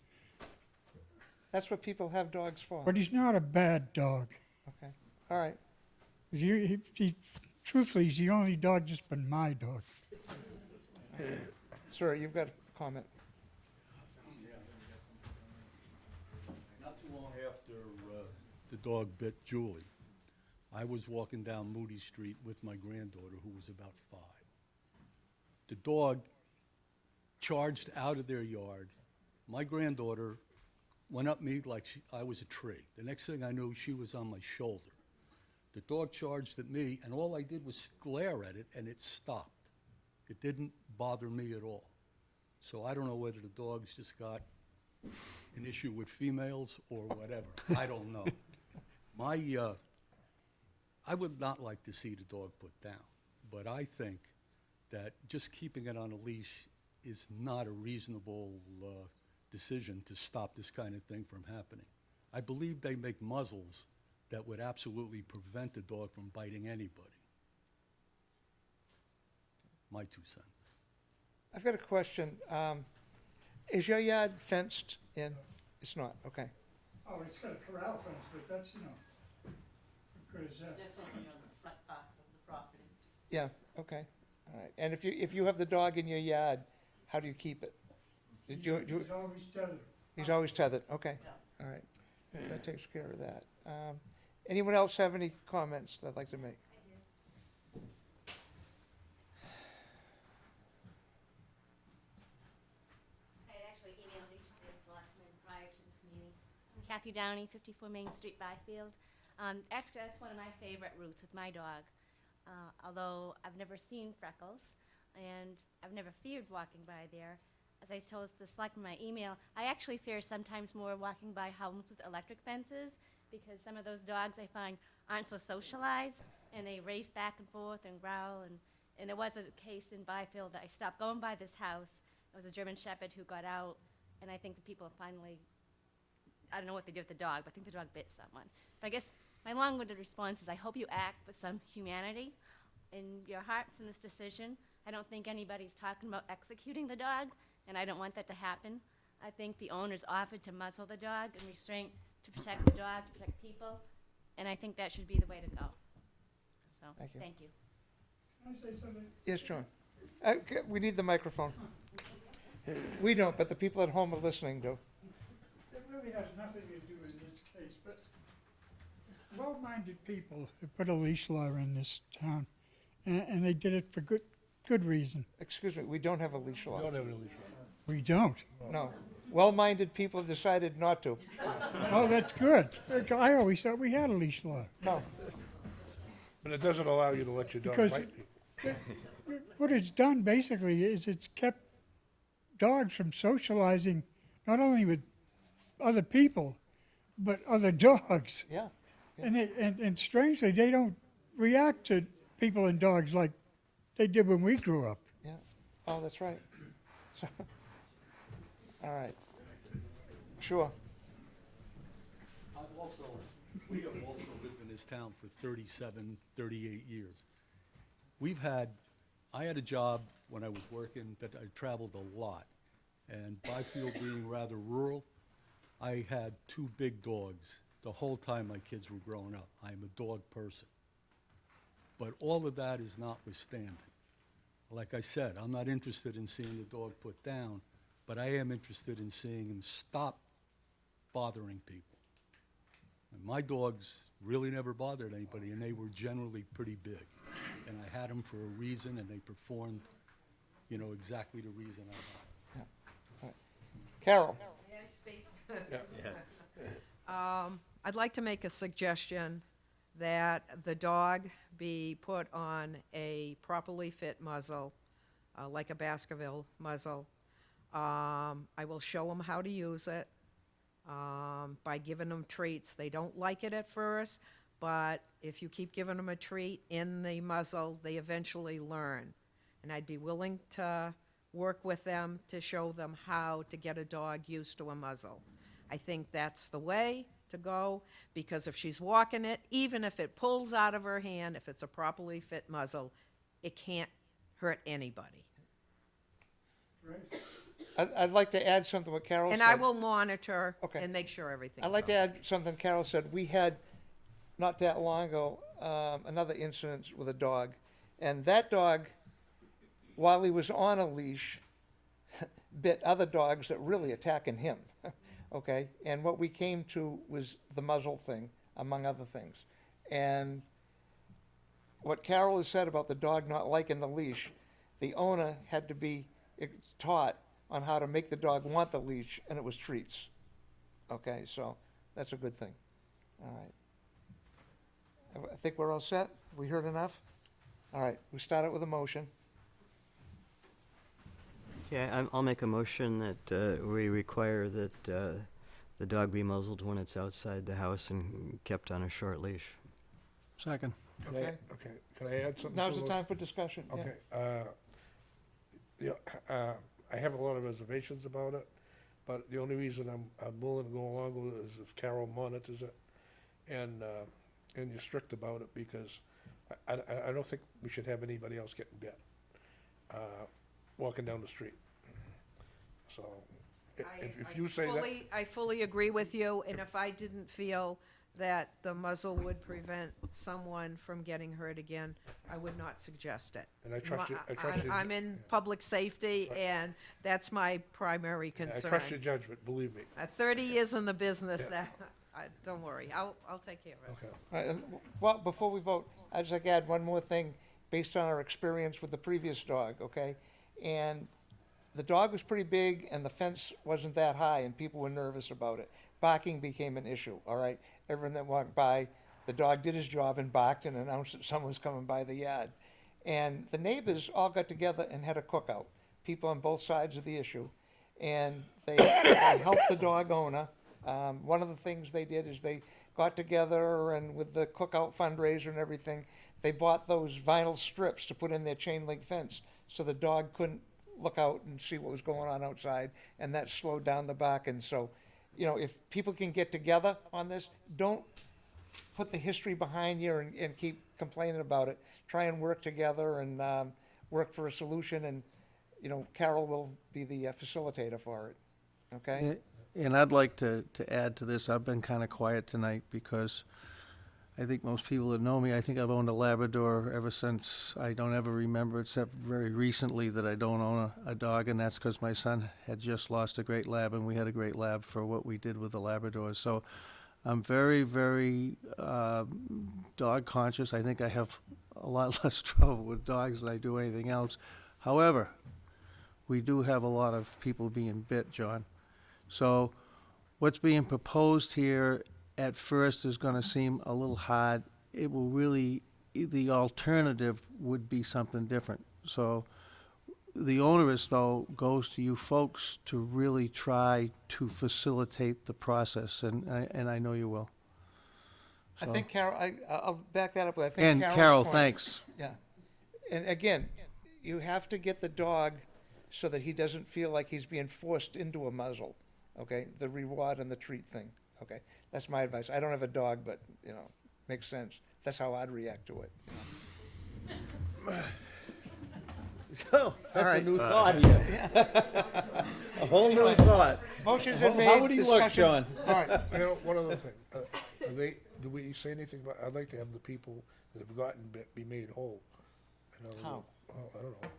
That's what people have dogs for. But he's not a bad dog. Okay, all right. Truthfully, he's the only dog that's been my dog. Sir, you've got a comment. Not too long after the dog bit Julie, I was walking down Moody Street with my granddaughter, who was about 5. The dog charged out of their yard. My granddaughter went up me like I was a tree. The next thing I knew, she was on my shoulder. The dog charged at me, and all I did was glare at it, and it stopped. It didn't bother me at all. So I don't know whether the dog's just got an issue with females or whatever. I don't know. I would not like to see the dog put down, but I think that just keeping it on a leash is not a reasonable decision to stop this kind of thing from happening. I believe they make muzzles that would absolutely prevent the dog from biting anybody. My 2 cents. I've got a question. Is your yard fenced in? It's not, okay. Oh, it's got a corral fence, but that's, good as that. That's only on the front part of the property. Yeah, okay, all right. And if you have the dog in your yard, how do you keep it? He's always tethered. He's always tethered, okay, all right. That takes care of that. Anyone else have any comments they'd like to make? I had actually emailed each of the selectmen prior to this meeting. I'm Kathy Downey, 54 Main Street, Byfield. Actually, that's one of my favorite routes with my dog. Although I've never seen Freckles, and I've never feared walking by there. As I told the selectmen in my email, I actually fear sometimes more walking by homes with electric fences, because some of those dogs I find aren't so socialized, and they race back and forth and growl. And there was a case in Byfield that I stopped going by this house. It was a German Shepherd who got out, and I think the people finally, I don't know what they did with the dog, but I think the dog bit someone. But I guess my long-winded response is I hope you act with some humanity in your hearts in this decision. I don't think anybody's talking about executing the dog, and I don't want that to happen. I think the owners offered to muzzle the dog and restraint to protect the dog, to protect people, and I think that should be the way to go. So, Thank you. Can I say something? Yes, John. We need the microphone. We don't, but the people at home are listening do. It really has nothing to do with this case, but well-minded people have put a leash law in this town, and they did it for good reason. Excuse me, we don't have a leash law. We don't have any leash law. We don't. No. Well-minded people decided not to. Oh, that's good. I always thought we had a leash law. No. But it doesn't allow you to let your dog Because bite people. what it's done basically is it's kept dogs from socializing not only with other people, but other dogs. Yeah. And strangely, they don't react to people and dogs like they did when we grew up. Yeah. Oh, that's right. So, all right. Sure. We have also lived in this town for 37, 38 years. I had a job when I was working that I traveled a lot. And Byfield being rather rural, I had 2 big dogs the whole time my kids were growing up. I'm a dog person. But all of that is notwithstanding. Like I said, I'm not interested in seeing the dog put down, but I am interested in seeing him stop bothering people. And my dogs really never bothered anybody, and they were generally pretty big. And I had them for a reason, and they performed, exactly the reason I had. Carol? May I speak? Yeah. I'd like to make a suggestion that the dog be put on a properly fit muzzle, like a Baskerville muzzle. I will show them how to use it by giving them treats. They don't like it at first, but if you keep giving them a treat in the muzzle, they eventually learn. And I'd be willing to work with them to show them how to get a dog used to a muzzle. I think that's the way to go, because if she's walking it, even if it pulls out of her hand, if it's a properly fit muzzle, it can't hurt anybody. I'd like to add something what Carol said. And I will monitor Okay. and make sure everything's I'd like to add something Carol said. We had, not that long ago, another incident with a dog. And that dog, while he was on a leash, bit other dogs that really attacking him. Okay? And what we came to was the muzzle thing, among other things. And what Carol has said about the dog not liking the leash, the owner had to be taught on how to make the dog want the leash, and it was treats. Okay, so that's a good thing. All right. I think we're all set. We heard enough? All right, we start out with a motion. Yeah, I'll make a motion that we require that the dog be muzzled when it's outside the house and kept on a short leash. Second. Okay. Can I add something? Now's to the time for discussion. yeah. Okay, I have a lot of reservations about it, but the only reason I'm willing to go along with it is if Carol monitors it, and you're strict about it, because I don't think we should have anybody else getting bit, walking down the street. So, if you say that. I fully agree with you, and if I didn't feel that the muzzle would prevent someone from getting hurt again, I would not suggest it. And I trust you. I trust you. I'm in public safety, and that's my primary I concern. trust your judgment, believe me. 30 years in the business, don't worry, I'll take care of it. Okay. All right, and, well, before we vote, I'd just like to add one more thing based on our experience with the previous dog, okay? And the dog was pretty big and the fence wasn't that high and people were nervous about it. Barking became an issue, all right? Everyone that walked by, the dog did his job and barked and announced that someone was coming by the yard. And the neighbors all got together and had a cookout, people on both sides of the issue. And they helped the dog owner. One of the things they did is they got together and with the cookout fundraiser and everything, they bought those vinyl strips to put in their chain link fence so the dog couldn't look out and see what was going on outside, and that slowed down the barking. So, if people can get together on this, don't put the history behind you and keep complaining about it. Try and work together and work for a solution, and, Carol will be the facilitator for it, okay? And I'd like to add to this, I've been kind of quiet tonight because I think most people that know me, I think I've owned a Labrador ever since I don't ever remember, except very recently, that I don't own a dog, and that's because my son had just lost a great lab, and we had a great lab for what we did with the Labradors. So I'm very, very dog conscious. I think I have a lot less trouble with dogs than I do anything else. However, we do have a lot of people being bit, John. So what's being proposed here at first is gonna seem a little hard. It will really, the alternative would be something different. So the onerous, though, goes to you folks to really try to facilitate the process, and I know you will. I So- think Carol, I'll back that up with, I think And Carol's Carol, point- thanks. Yeah. And again, you have to get the dog so that he doesn't feel like he's being forced into a muzzle, okay? The reward and the treat thing, okay? That's my advice. I don't have a dog, but, makes sense. That's how I'd react to it. So, All right. that's a new thought here. A whole new thought. Motion's been made. How would he look, discussion- John? All right. One other thing, do we say anything about, I'd like to have the people that have gotten bit be made whole. In other How? words- I don't know.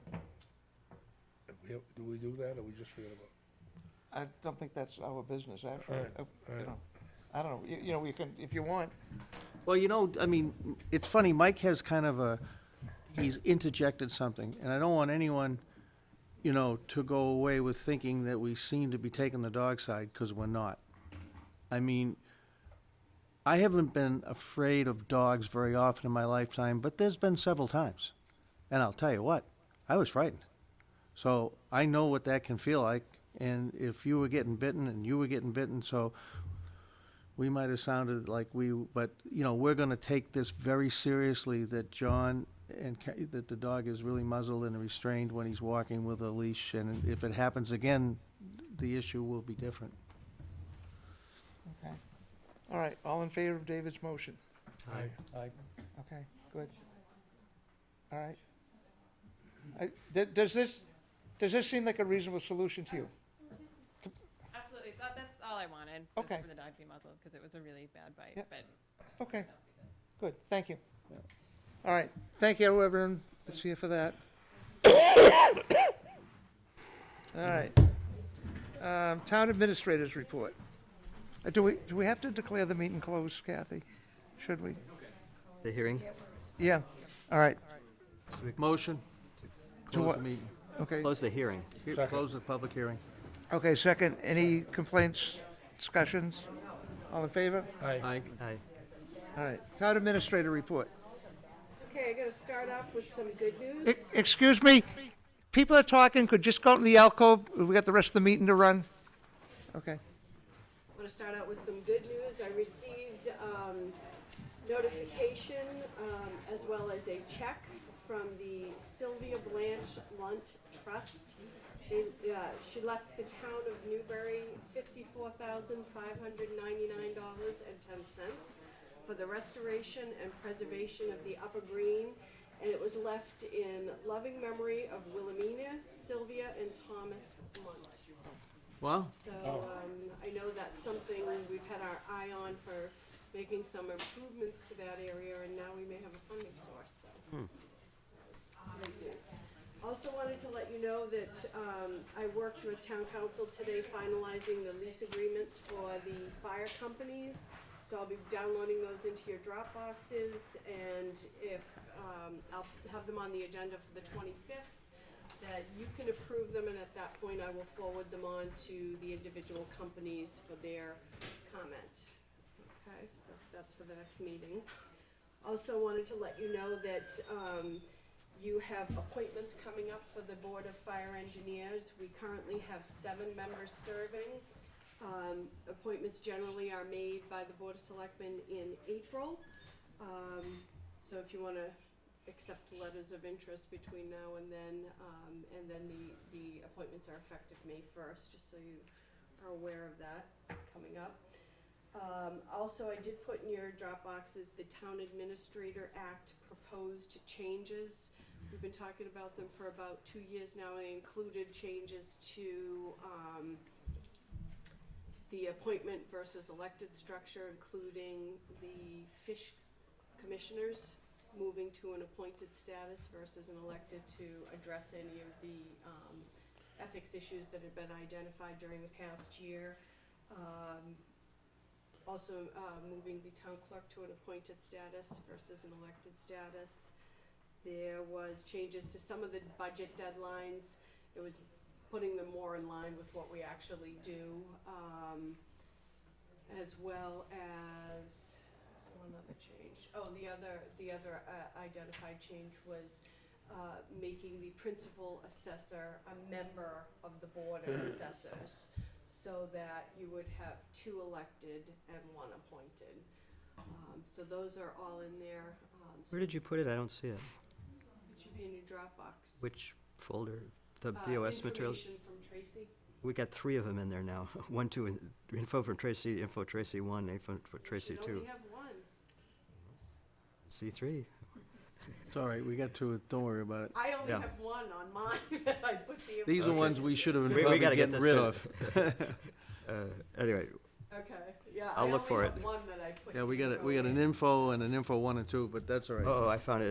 Do we do that, or we just forget about? I don't think that's our business, actually. All right, all right. I don't know, we can, if you want. Well, I mean, it's funny, Mike has kind of he's interjected something, and I don't want anyone, to go away with thinking that we seem to be taking the dog side, because we're not. I mean, I haven't been afraid of dogs very often in my lifetime, but there's been several times. And I'll tell you what, I was frightened. So I know what that can feel like, and if you were getting bitten and you were getting bitten, so we might have sounded like but, we're gonna take this very seriously, that John that the dog is really muzzled and restrained when he's walking with a leash, and if it happens again, the issue will be different. Okay. All right, all in favor of David's motion? Aye. Okay, good. All right. Does this seem like a reasonable solution to you? Absolutely. That's all I wanted. was Okay. For the dog to be muzzled, because it was a really bad bite. Yep. But Okay, good, thank you. All right, thank you, everyone. Let's see you for that. All right. Town administrators report. Do we have to declare the meeting closed, Kathy? Should we? The hearing? Yeah, all right. Motion, To close what? the meeting. Okay, Close the hearing. Close the public hearing. okay, second. Any complaints, discussions? All in favor? Aye. Aye. Aye. All right, town administrator report. Okay, I'm gonna start off with some good news. Excuse me, people are talking, could just go out in the alcove, we got the rest of the meeting to run? Okay. I want to start out with some good news. I received notification as well as a check from the Sylvia Blanche Lunt Trust. She left the town of Newbury $54,599.10 for the restoration and preservation of the Upper Green, and it was left in loving memory of Wilhelmina, Sylvia, and Thomas Lunt. Wow. So, I know that's something we've had our eye on for making some improvements to that area, and now we may have a funding source, so. That was great news. Also wanted to let you know that, I worked with town council today finalizing the lease agreements for the fire companies. So I'll be downloading those into your Dropboxes, and if, I'll have them on the agenda for the 25th. That you can approve them, and at that point, I will forward them on to the individual companies for their comment. Okay, so that's for the next meeting. Also wanted to let you know that, you have appointments coming up for the Board of Fire Engineers. We currently have 7 members serving. Appointments generally are made by the Board of Selectmen in April. So if you wanna accept letters of interest between now and then the appointments are effective May 1st, just so you are aware of that coming up. Also, I did put in your Dropboxes the Town Administrator Act proposed changes. We've been talking about them for about 2 years now. I included changes to, the appointment versus elected structure, including the fish commissioners moving to an appointed status versus an elected, to address any of the ethics issues that have been identified during the past year. Also, moving the town clerk to an appointed status versus an elected status. There was changes to some of the budget deadlines. It was putting them more in line with what we actually do, as well as, one other change. Oh, the other identified change was making the principal assessor a member of the Board of Assessors, so that you would have 2 elected and 1 appointed. So those are all in there. Where did you put it? I don't see it. It should be in your Dropbox. Which folder? The BOS materials? Information from Tracy. We got 3 of them in there now. 1, 2, and info from Tracy, info Tracy 1, info for Tracy You 2. only have 1. C3. It's all right, we got to it, don't worry about it. I only Yeah. have 1 on mine that I put the. These are Okay. ones we should have been We probably gotta get getting this rid in. of. Anyway, Okay, yeah. I'll look for I it. only have 1 that I put. Yeah, we got info an in. info and an info 1 and 2, but that's all right. oh, I found it.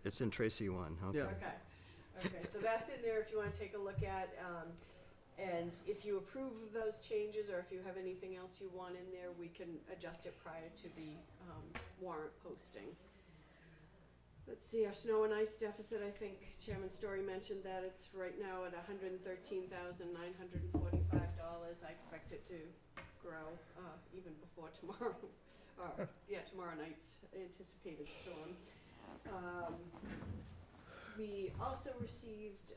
It's in Tracy 1. Okay. Yeah. Okay, so that's in there if you wanna take a look at, and if you approve of those changes, or if you have anything else you want in there, we can adjust it prior to the, warrant posting. Let's see, our snow and ice deficit, I think Chairman Story mentioned that it's right now at $113,945. I expect it to grow, even before tomorrow, tomorrow night's anticipated storm. We also received,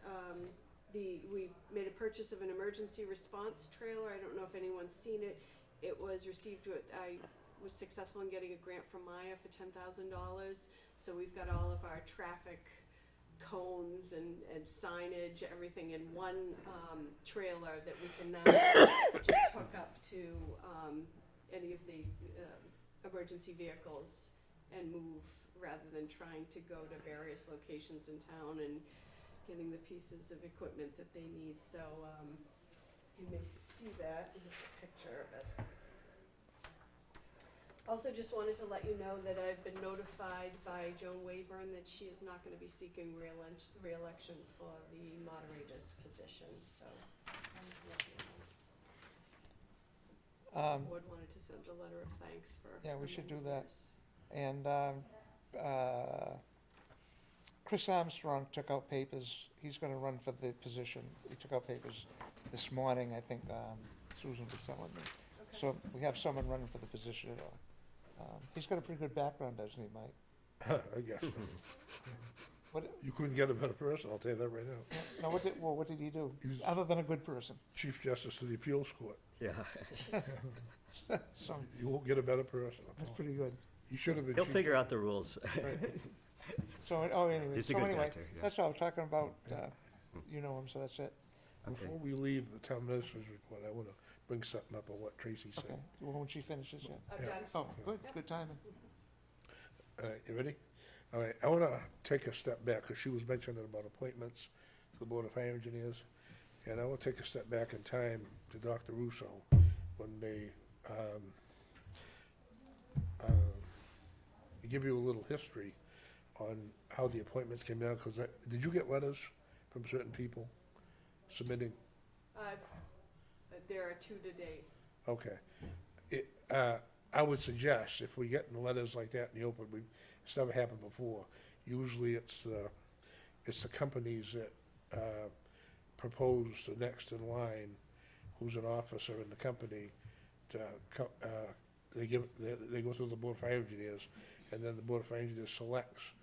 we made a purchase of an emergency response trailer. I don't know if anyone's seen it. It was received I was successful in getting a grant from Maya for $10,000. So we've got all of our traffic cones and signage, everything in one trailer that we can now just hook up to any of the emergency vehicles and move, rather than trying to go to various locations in town and getting the pieces of equipment that they need. So you may see that. Here's a picture of it. Also, just wanted to let you know that I've been notified by Joan Wayburn that she is not going to be seeking re-election for the moderator's position, so I wanted to let you know. The board wanted to send a letter of thanks for. Yeah, we her should many do that. years. And Chris Armstrong took out papers. He's going to run for the position. He took out papers this morning, I think Susan was telling me. Okay. So we have someone running for the position. He's got a pretty good background, doesn't he, Mike? I guess. What, You couldn't get a better person, I'll tell you that right now. no, what did he do, He was- other than a good person? Chief Justice of the Appeals Court. Yeah. So, You won't get a better person. that's pretty good. He should have been. He'll chief- figure out the rules. So, anyway, He's a so good anyway, guy, too, yeah. that's all, talking about, you know him, so that's it. Before we leave the town minister's report, I wanna bring something up on what Tracy Okay, said. well, when she finishes, yeah. I've Yeah. got it. Oh, good timing. All right, you ready? All right, I wanna take a step back, because she was mentioning about appointments to the Board of Fire Engineers. And I wanna take a step back in time to Dr. Russo, when they, give you a little history on how the appointments came down, because did you get letters from certain people submitting? There are 2 to date. Okay. I would suggest, if we get letters like that in the open, it's never happened before. Usually it's the companies that propose the next in line, who's an officer in the company, they go through the Board of Fire Engineers, and then the Board of Fire Engineers selects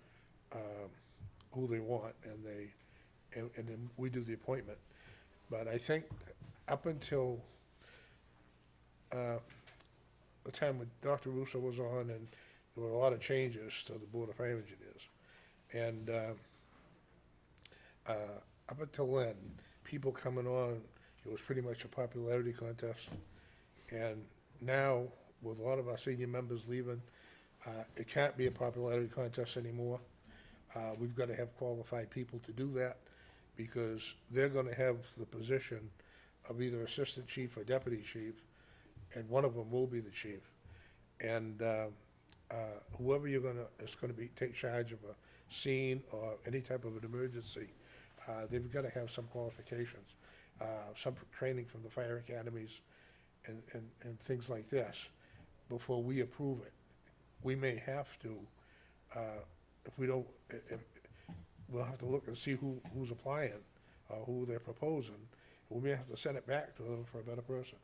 who they want, and then we do the appointment. But I think up until the time when Dr. Russo was on, and there were a lot of changes to the Board of Fire Engineers. And up until then, people coming on, it was pretty much a popularity contest. And now, with a lot of our senior members leaving, it can't be a popularity contest anymore. We've got to have qualified people to do that, because they're gonna have the position of either assistant chief or deputy chief, and one of them will be the chief. And whoever is gonna take charge of a scene or any type of an emergency, they've gotta have some qualifications, some training from the fire academies and things like this before we approve it. We may have to, if we don't, we'll have to look and see who's applying, or who they're proposing, We may have to send it back to them for a better person.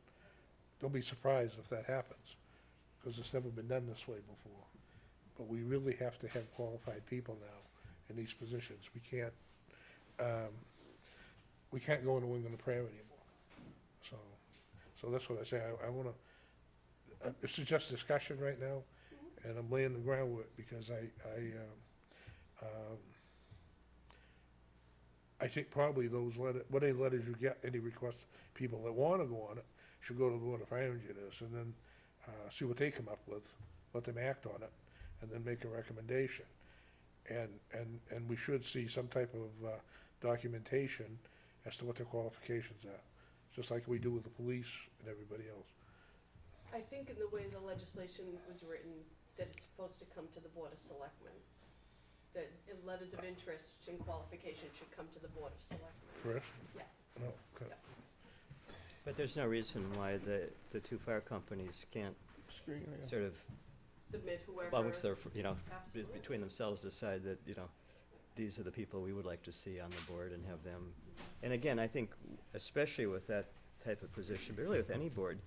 Don't be surprised if that happens, because it's never been done this way before. But we really have to have qualified people now in these positions. We can't go in the wing and the prayer anymore. So that's what I say. I wanna, this is just discussion right now, and I'm laying the groundwork because I think probably those whatever letters you get, any requests, people that wanna go on it, should go to the Board of Fire Engineers and then, see what they come up with, let them act on it, and then make a recommendation. And we should see some type of, documentation as to what their qualifications are, just like we do with the police and everybody else. I think in the way the legislation was written, that it's supposed to come to the Board of Selectmen. That letters of interest and qualification should come to the Board of Selectmen. First? Yeah. No, okay. But there's no reason why the two fire companies can't sort of, Submit whoever. amongst their, you know, Absolutely. between themselves decide that, you know, these are the people we would like to see on the board and have them. And again, I think especially with that type of position, but really with any board,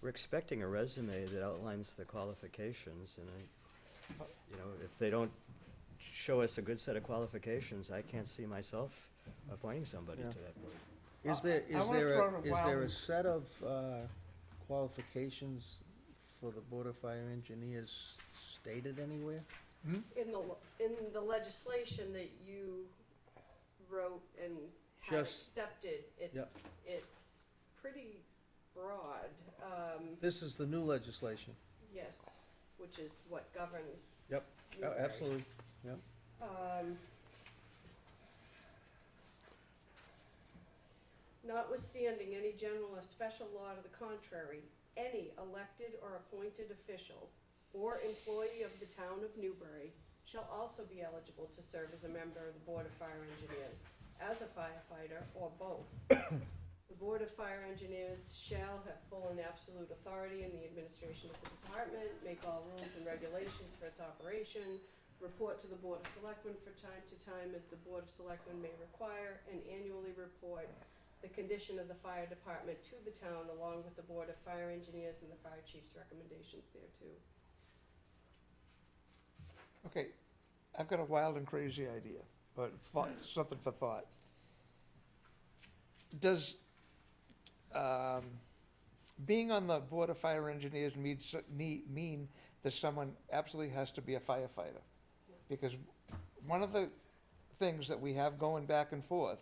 we're expecting a resume that outlines the qualifications. And you know, if they don't show us a good set of qualifications, I can't see myself appointing somebody Yeah. to that board. Is there, I wanna throw in a is there wild- a set of qualifications for the Board of Fire Engineers stated anywhere? In the legislation that you wrote and had Just- accepted, Yep. it's pretty broad. This is the new legislation. Yes, which is what governs. Yep. Newbury. Absolutely, yep. Notwithstanding any general or special law to the contrary, any elected or appointed official or employee of the town of Newbury shall also be eligible to serve as a member of the Board of Fire Engineers, as a firefighter, or both. The Board of Fire Engineers shall have full and absolute authority in the administration of the department, make all rules and regulations for its operation, report to the Board of Selectmen from time to time as the Board of Selectmen may require, and annually report the condition of the fire department to the town along with the Board of Fire Engineers and the fire chief's recommendations thereto. Okay, I've got a wild and crazy idea, but something for thought. Does, being on the Board of Fire Engineers mean that someone absolutely has to be a firefighter? Because one of the things that we have going back and forth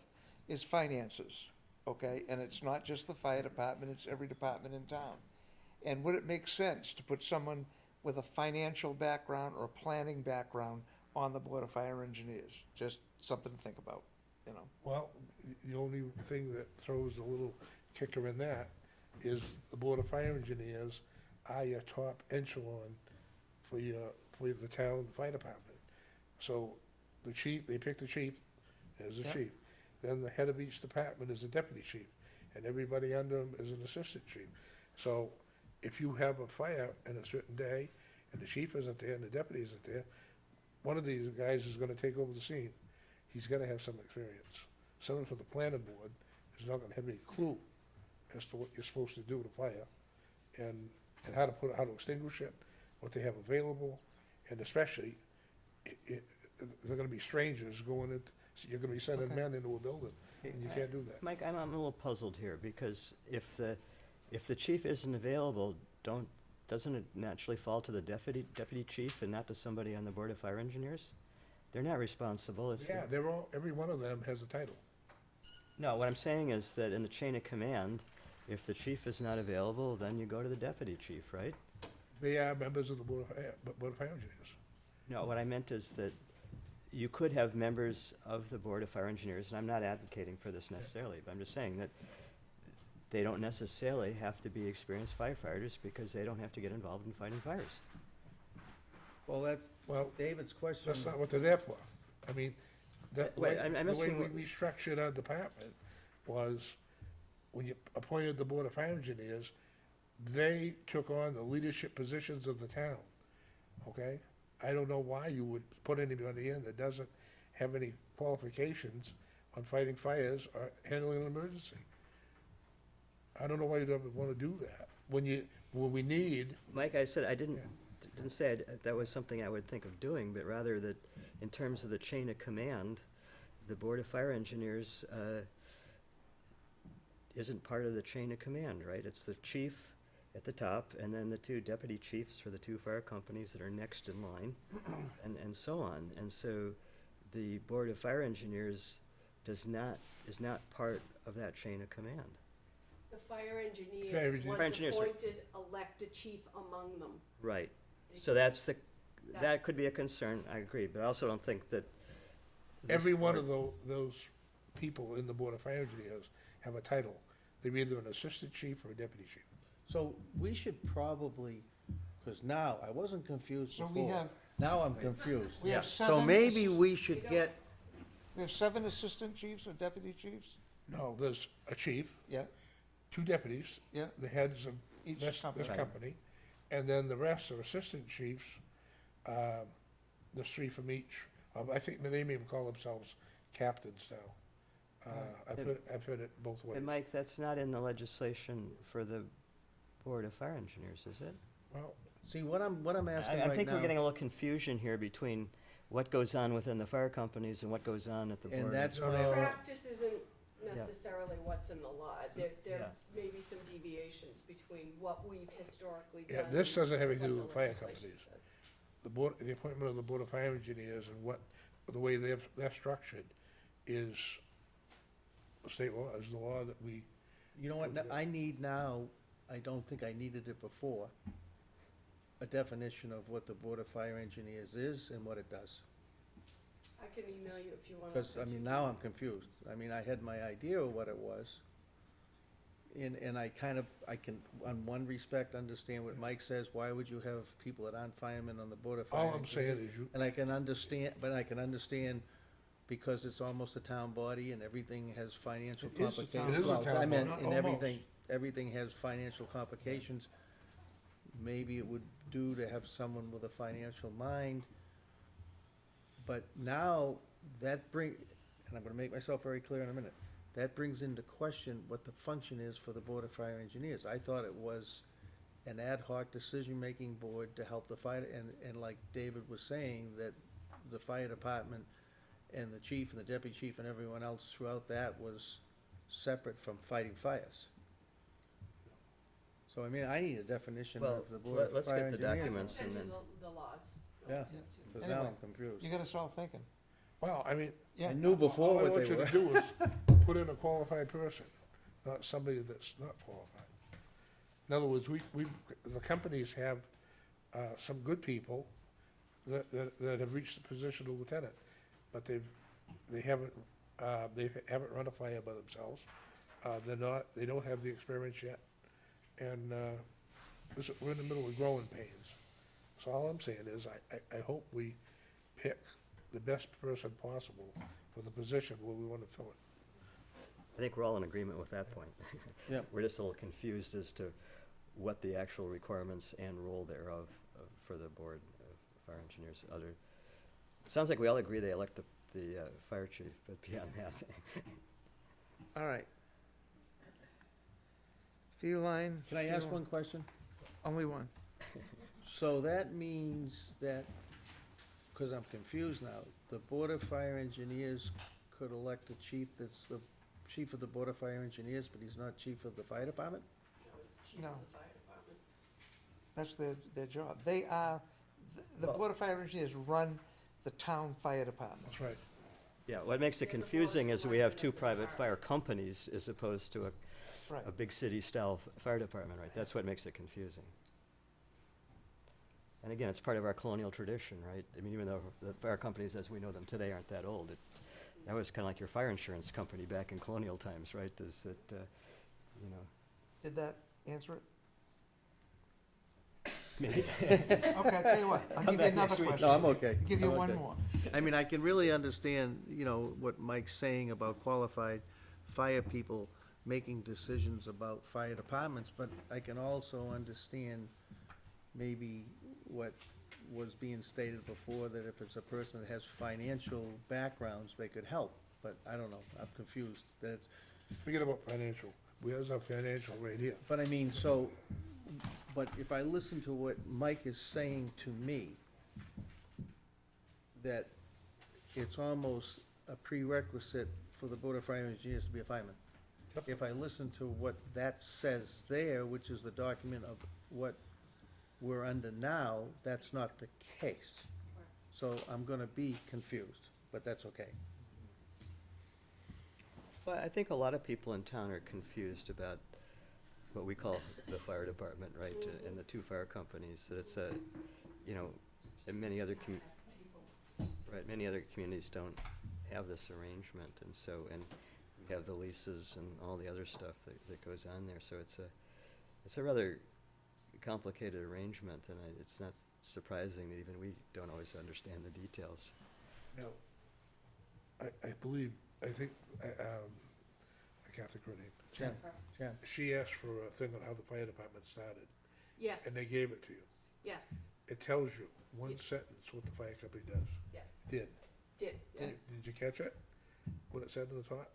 is finances, okay? And it's not just the fire department, it's every department in town. And would it make sense to put someone with a financial background or planning background on the Board of Fire Engineers? Just something to think about, you know? Well, the only thing that throws a little kicker in that is the Board of Fire Engineers are your top echelon for the town fire department. So the chief, they pick the chief as the Yep. chief. Then the head of each department is a deputy chief, and everybody under him is an assistant chief. So if you have a fire in a certain day, and the chief isn't there and the deputy isn't there, one of these guys is gonna take over the scene. He's gotta have some experience. Someone from the planning board is not gonna have any clue as to what you're supposed to do with a fire, and how to extinguish it, what they have available, and especially, they're gonna be strangers going in, so you're gonna be sending Okay. men into a building, and you can't do that. Mike, I'm a little puzzled here, because if the chief isn't available, doesn't it naturally fall to the deputy chief and not to somebody on the Board of Fire Engineers? They're not responsible, it's. Yeah, every one of them has a title. No, what I'm saying is that in the chain of command, if the chief is not available, then you go to the deputy chief, right? They are members of the Board of Fire Engineers. No, what I meant is that you could have members of the Board of Fire Engineers, and I'm not advocating for this necessarily, but I'm just saying that they don't necessarily have to be experienced firefighters because they don't have to get involved in fighting fires. Well, that's Well, David's question. that's not what they're there for. I mean, the Wait, way I'm the way asking we what- restructured our department was, when you appointed the Board of Fire Engineers, they took on the leadership positions of the town, okay? I don't know why you would put anybody in that doesn't have any qualifications on fighting fires or handling an emergency. I don't know why you'd ever wanna do that, when we need, Mike, I said, I didn't say that was something I would think of doing, but rather that in terms of the chain of command, the Board of Fire Engineers isn't part of the chain of command, right? It's the chief at the top, and then the two deputy chiefs for the two fire companies that are next in line, and so on. And so the Board of Fire Engineers is not part of that chain of command. The fire engineers, Fire once engineers, right. appointed, elect a chief among them. Right. They So just- that that's- could be a concern, I agree, but I also don't think that this every one board- of those people in the Board of Fire Engineers have a title. They're either an assistant chief or a deputy chief. So we should probably, because now, I wasn't confused So before. we have- Now I'm confused. We have So seven maybe we should get, We have 7 assistant chiefs or deputy chiefs? No, there's a chief, yeah, 2 deputies, Yeah. the heads of Each this company. company, and then the rest are assistant chiefs. There's 3 from each. I think they may even call themselves captains now. I've heard it both ways. And Mike, that's not in the legislation for the Board of Fire Engineers, is it? Well, see, what I'm asking I right think we're now, getting a little confusion here between what goes on within the fire companies and what goes on at the And board. that's No, what no, I, Practice isn't necessarily what's in the law. There Yeah. may be some deviations between what we've historically done. yeah, this doesn't have anything to do and with what fire the legislation companies. says. The appointment of the Board of Fire Engineers and the way they're structured is state law, is the law that we, you know what, I need now, I don't think I needed it before, a definition of what the Board of Fire Engineers is and what it does. I can email you if you want. Because, I mean, now I'm confused. I mean, I had my idea of what it was. And I kind of, I can, on one respect, understand what Mike says. Why would you have people that aren't firemen on the Board of Fire all I'm saying Engineers? is you, And I can understand, but I can understand because it's almost a town body and everything has financial It is a town complications. It is a Well, town I meant, body. and Almost. everything has financial complications. Maybe it would do to have someone with a financial mind. But now, and I'm gonna make myself very clear in a minute, that brings into question what the function is for the Board of Fire Engineers. I thought it was an ad hoc decision-making board to help the fire, and like David was saying, that the fire department and the chief and the deputy chief and everyone else throughout that was separate from fighting fires. So, I mean, I need a definition Well, of the Board of Fire Engineers. let's get the I'll documents send and you then, the laws. Yeah, because now Anyway, I'm confused. You got us all thinking. well, I mean, Yeah. I knew before what all I they were. want you to do is put in a qualified person, not somebody that's not qualified. In other words, the companies have some good people that have reached the position of lieutenant, but they haven't run a fire by themselves. They don't have the experience yet, and we're in the middle of growing pains. So all I'm saying is, I hope we pick the best person possible for the position where we want to fill it. I think we're all in agreement with that point. Yep. We're just a little confused as to what the actual requirements and role thereof for the Board of Fire Engineers. It sounds like we all agree they elect the fire chief, but beyond that. All right. Feline. Can I ask one question? Only one. So that means that, because I'm confused now, the Board of Fire Engineers could elect a chief that's the chief of the Board of Fire Engineers, but he's not chief of the fire department? No, it's chief No. of the fire department. That's their job. They are, the Board of Fire Engineers run the town fire department. That's right. Yeah, what makes it confusing is we have two private fire companies as opposed to Right. a big city-style fire department, right? That's what makes it confusing. And again, it's part of our colonial tradition, right? I mean, even though the fire companies as we know them today aren't that old, that was kind of like your fire insurance company back in colonial times, right? Is that, you know. Did that answer it? Okay, I'll tell you what, I'll give you back another next week. question. No, I'm okay. Give you I'm one okay. more. I mean, I can really understand, what Mike's saying about qualified fire people making decisions about fire departments, but I can also understand maybe what was being stated before, that if it's a person that has financial backgrounds, they could help, but I don't know, I'm confused. Forget about financial. Where's our financial right here? But I mean, so, but if I listen to what Mike is saying to me, that it's almost a prerequisite for the Board of Fire Engineers to be a fireman. If I listen to what that says there, which is the document of what we're under now, that's not the case. So I'm gonna be confused, but that's okay. Well, I think a lot of people in town are confused about what we call the fire department, right? And the two fire companies, that it's a, you know, and many other many other communities don't have this arrangement, and so, and we have the leases and all the other stuff that goes on there, so it's a rather complicated arrangement, and it's not surprising that even we don't always understand the details. Now, I think, I can't think of her name. Jen. She asked for a thing on how the fire department started, Yes, and they gave it to you. yes, It tells you, one sentence, what the fire company does. yes, Did. yes. Did you catch it? What it said in the top?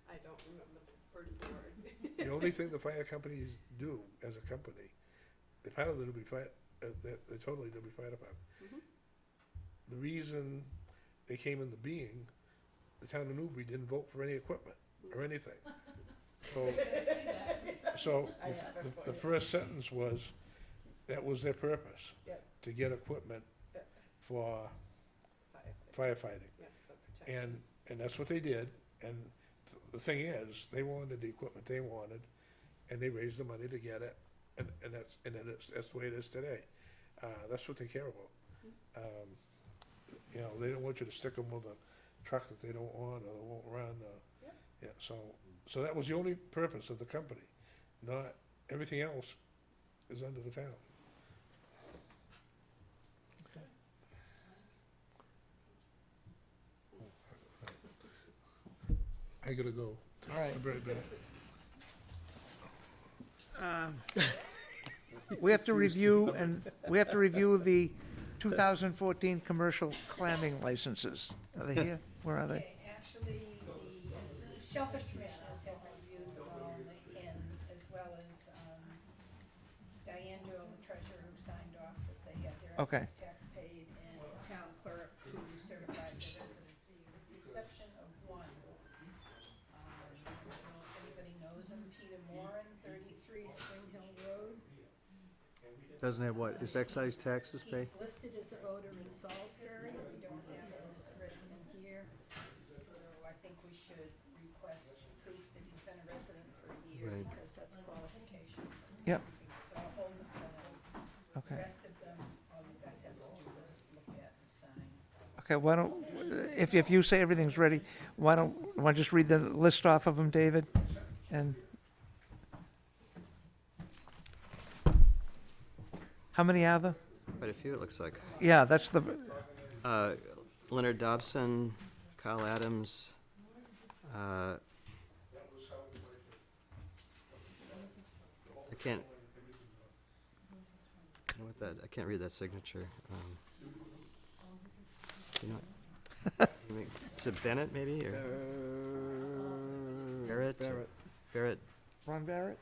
I don't remember the word for word. The only thing the fire companies do as a company, they're part of the Newbury Fire, they're totally Newbury Fire Department. Mhm. The reason they came into being, the town of Newbury didn't vote for any equipment or anything. So the first sentence was, that was their purpose, Yep. to get equipment for firefighting. Yeah, for protection. And that's what they did, and the thing is, they wanted the equipment they wanted, and they raised the money to get it, and that's the way it is today. That's what they care about. You know, they don't want you to stick them with a truck that they don't want, or that won't run, Yep. yeah, so that was the only purpose of the company, not, everything else is under the town. I gotta go. All right. I'll be right back. We have to review, the 2014 commercial clamming licenses. Are they here? Where are they? Okay, actually, the Shellfish Commissioners have reviewed them all, and as well as Diane Joel, the treasurer, who signed off that they had their Okay. excise tax paid, and the town clerk who certified their residency, with the exception of one. I don't know if anybody knows him, Peter Moran, 33 Spring Hill Road. Doesn't have what, is excise taxes paid? He's listed as a voter in Salisbury, we don't have him as a resident here, so I think we should request proof that he's been a resident for a year, Right. because that's qualification. Yep. So I'll hold this one out. The Okay. rest of them, all you guys have to do is look at and sign. Okay, why don't, if you say everything's ready, why don't I just read the list off of them, David? And how many are there? Quite a few, it looks like. Yeah, that's the, Leonard Dobson, Kyle Adams, I can't, I know what that, I can't read that signature. You know, is it Bennett maybe, or Barrett? Barrett. Ron Barrett,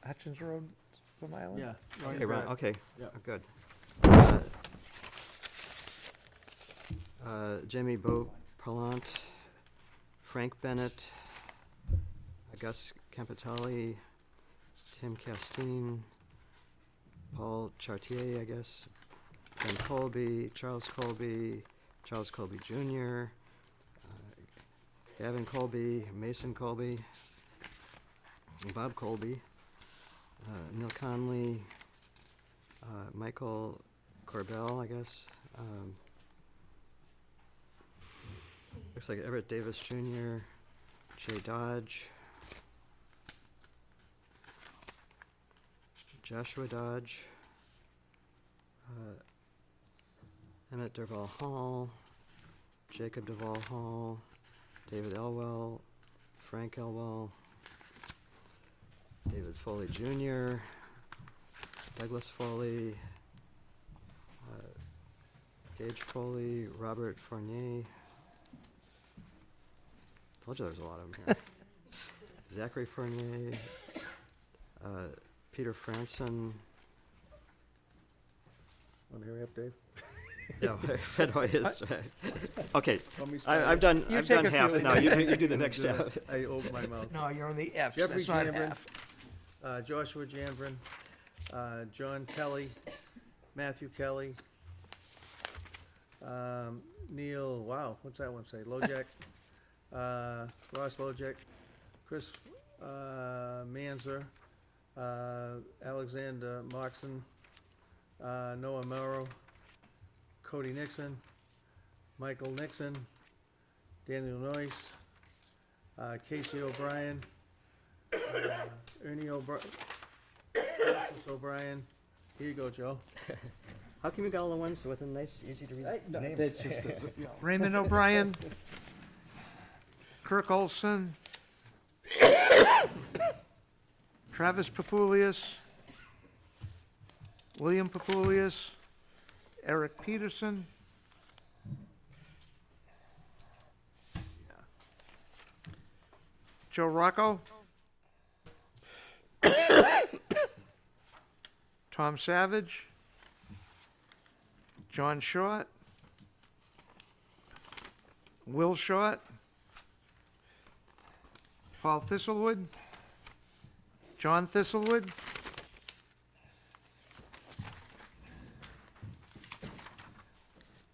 Hutchins Road, Plum Island? Yeah. Okay, Ron, okay, Yeah. good. Jimmy Beauparlant, Frank Bennett, Gus Campitelli, Tim Castine, Paul Chartier, I guess, Ben Colby, Charles Colby Jr., Gavin Colby, Mason Colby, Bob Colby, Neil Conley, Michael Corbell, I guess. Looks like Everett Davis Jr., Jay Dodge, Joshua Dodge, Emmett Derval Hall, Jacob Derval Hall, David Elwell, Frank Elwell, David Foley Jr., Douglas Foley, Gage Foley, Robert Fournier. Told you there's a lot of them here. Zachary Fournier, Peter Franson, Want to hurry up, Dave? no, Fenway is, okay, Want me to start I've done, You I've take done a few half, and now then- you do the next half. I opened my mouth. No, you're on the Fs, Jeffrey that's not Janvrin, F. Joshua Janvrin, John Kelly, Matthew Kelly, Neil, wow, what's that one say? Lojek, Ross Lojek, Chris Manzer, Alexander Moxon, Noah Morrow, Cody Nixon, Michael Nixon, Daniel Noyce, Casey O'Brien, Ernie O'Brien, Francis O'Brien. Here you go, Joe. How come you got all the ones with a nice, easy to read names? That's just 'cause, you know. Raymond O'Brien, Kirk Olson, Travis Papulius, William Papulius, Eric Peterson, Joe Rocco, Tom Savage, John Short, Will Short, Paul Thistlewood, John Thistlewood,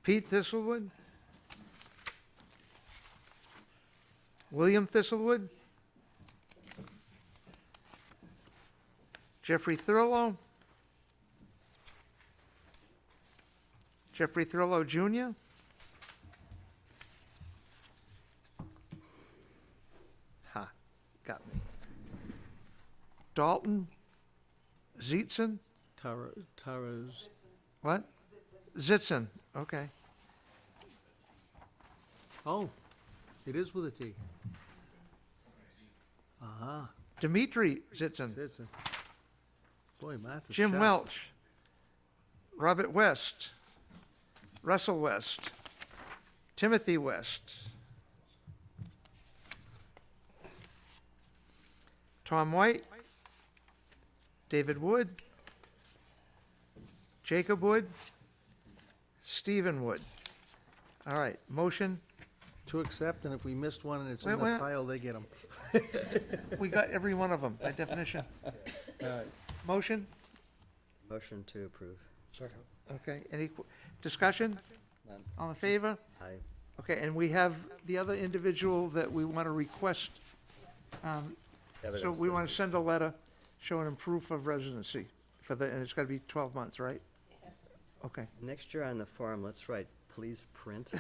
Pete Thistlewood, William Thistlewood, Jeffrey Thurlow, Jeffrey Thurlow Jr., ha, got me. Dalton Zietzen, Tara's, what? Zitzen, okay. oh, it is with a T. Uh-huh. Dimitri Zitzen, That's a, boy, Martha's Jim sharp. Welch, Robert West, Russell West, Timothy West, Tom White, David Wood, Jacob Wood, Stephen Wood. All right, motion, To accept, and if we missed one and it's in Wait, the wait. pile, they get them. we got every one of them by definition. Motion, Motion to approve. Second. okay, any discussion? None. All in favor? Aye. Okay, and we have the other individual that we want to request, so Evidence we that want to it's- send a letter showing him proof of residency for the, and it's got to be 12 months, right? Okay, Next year on the form, let's write, please print.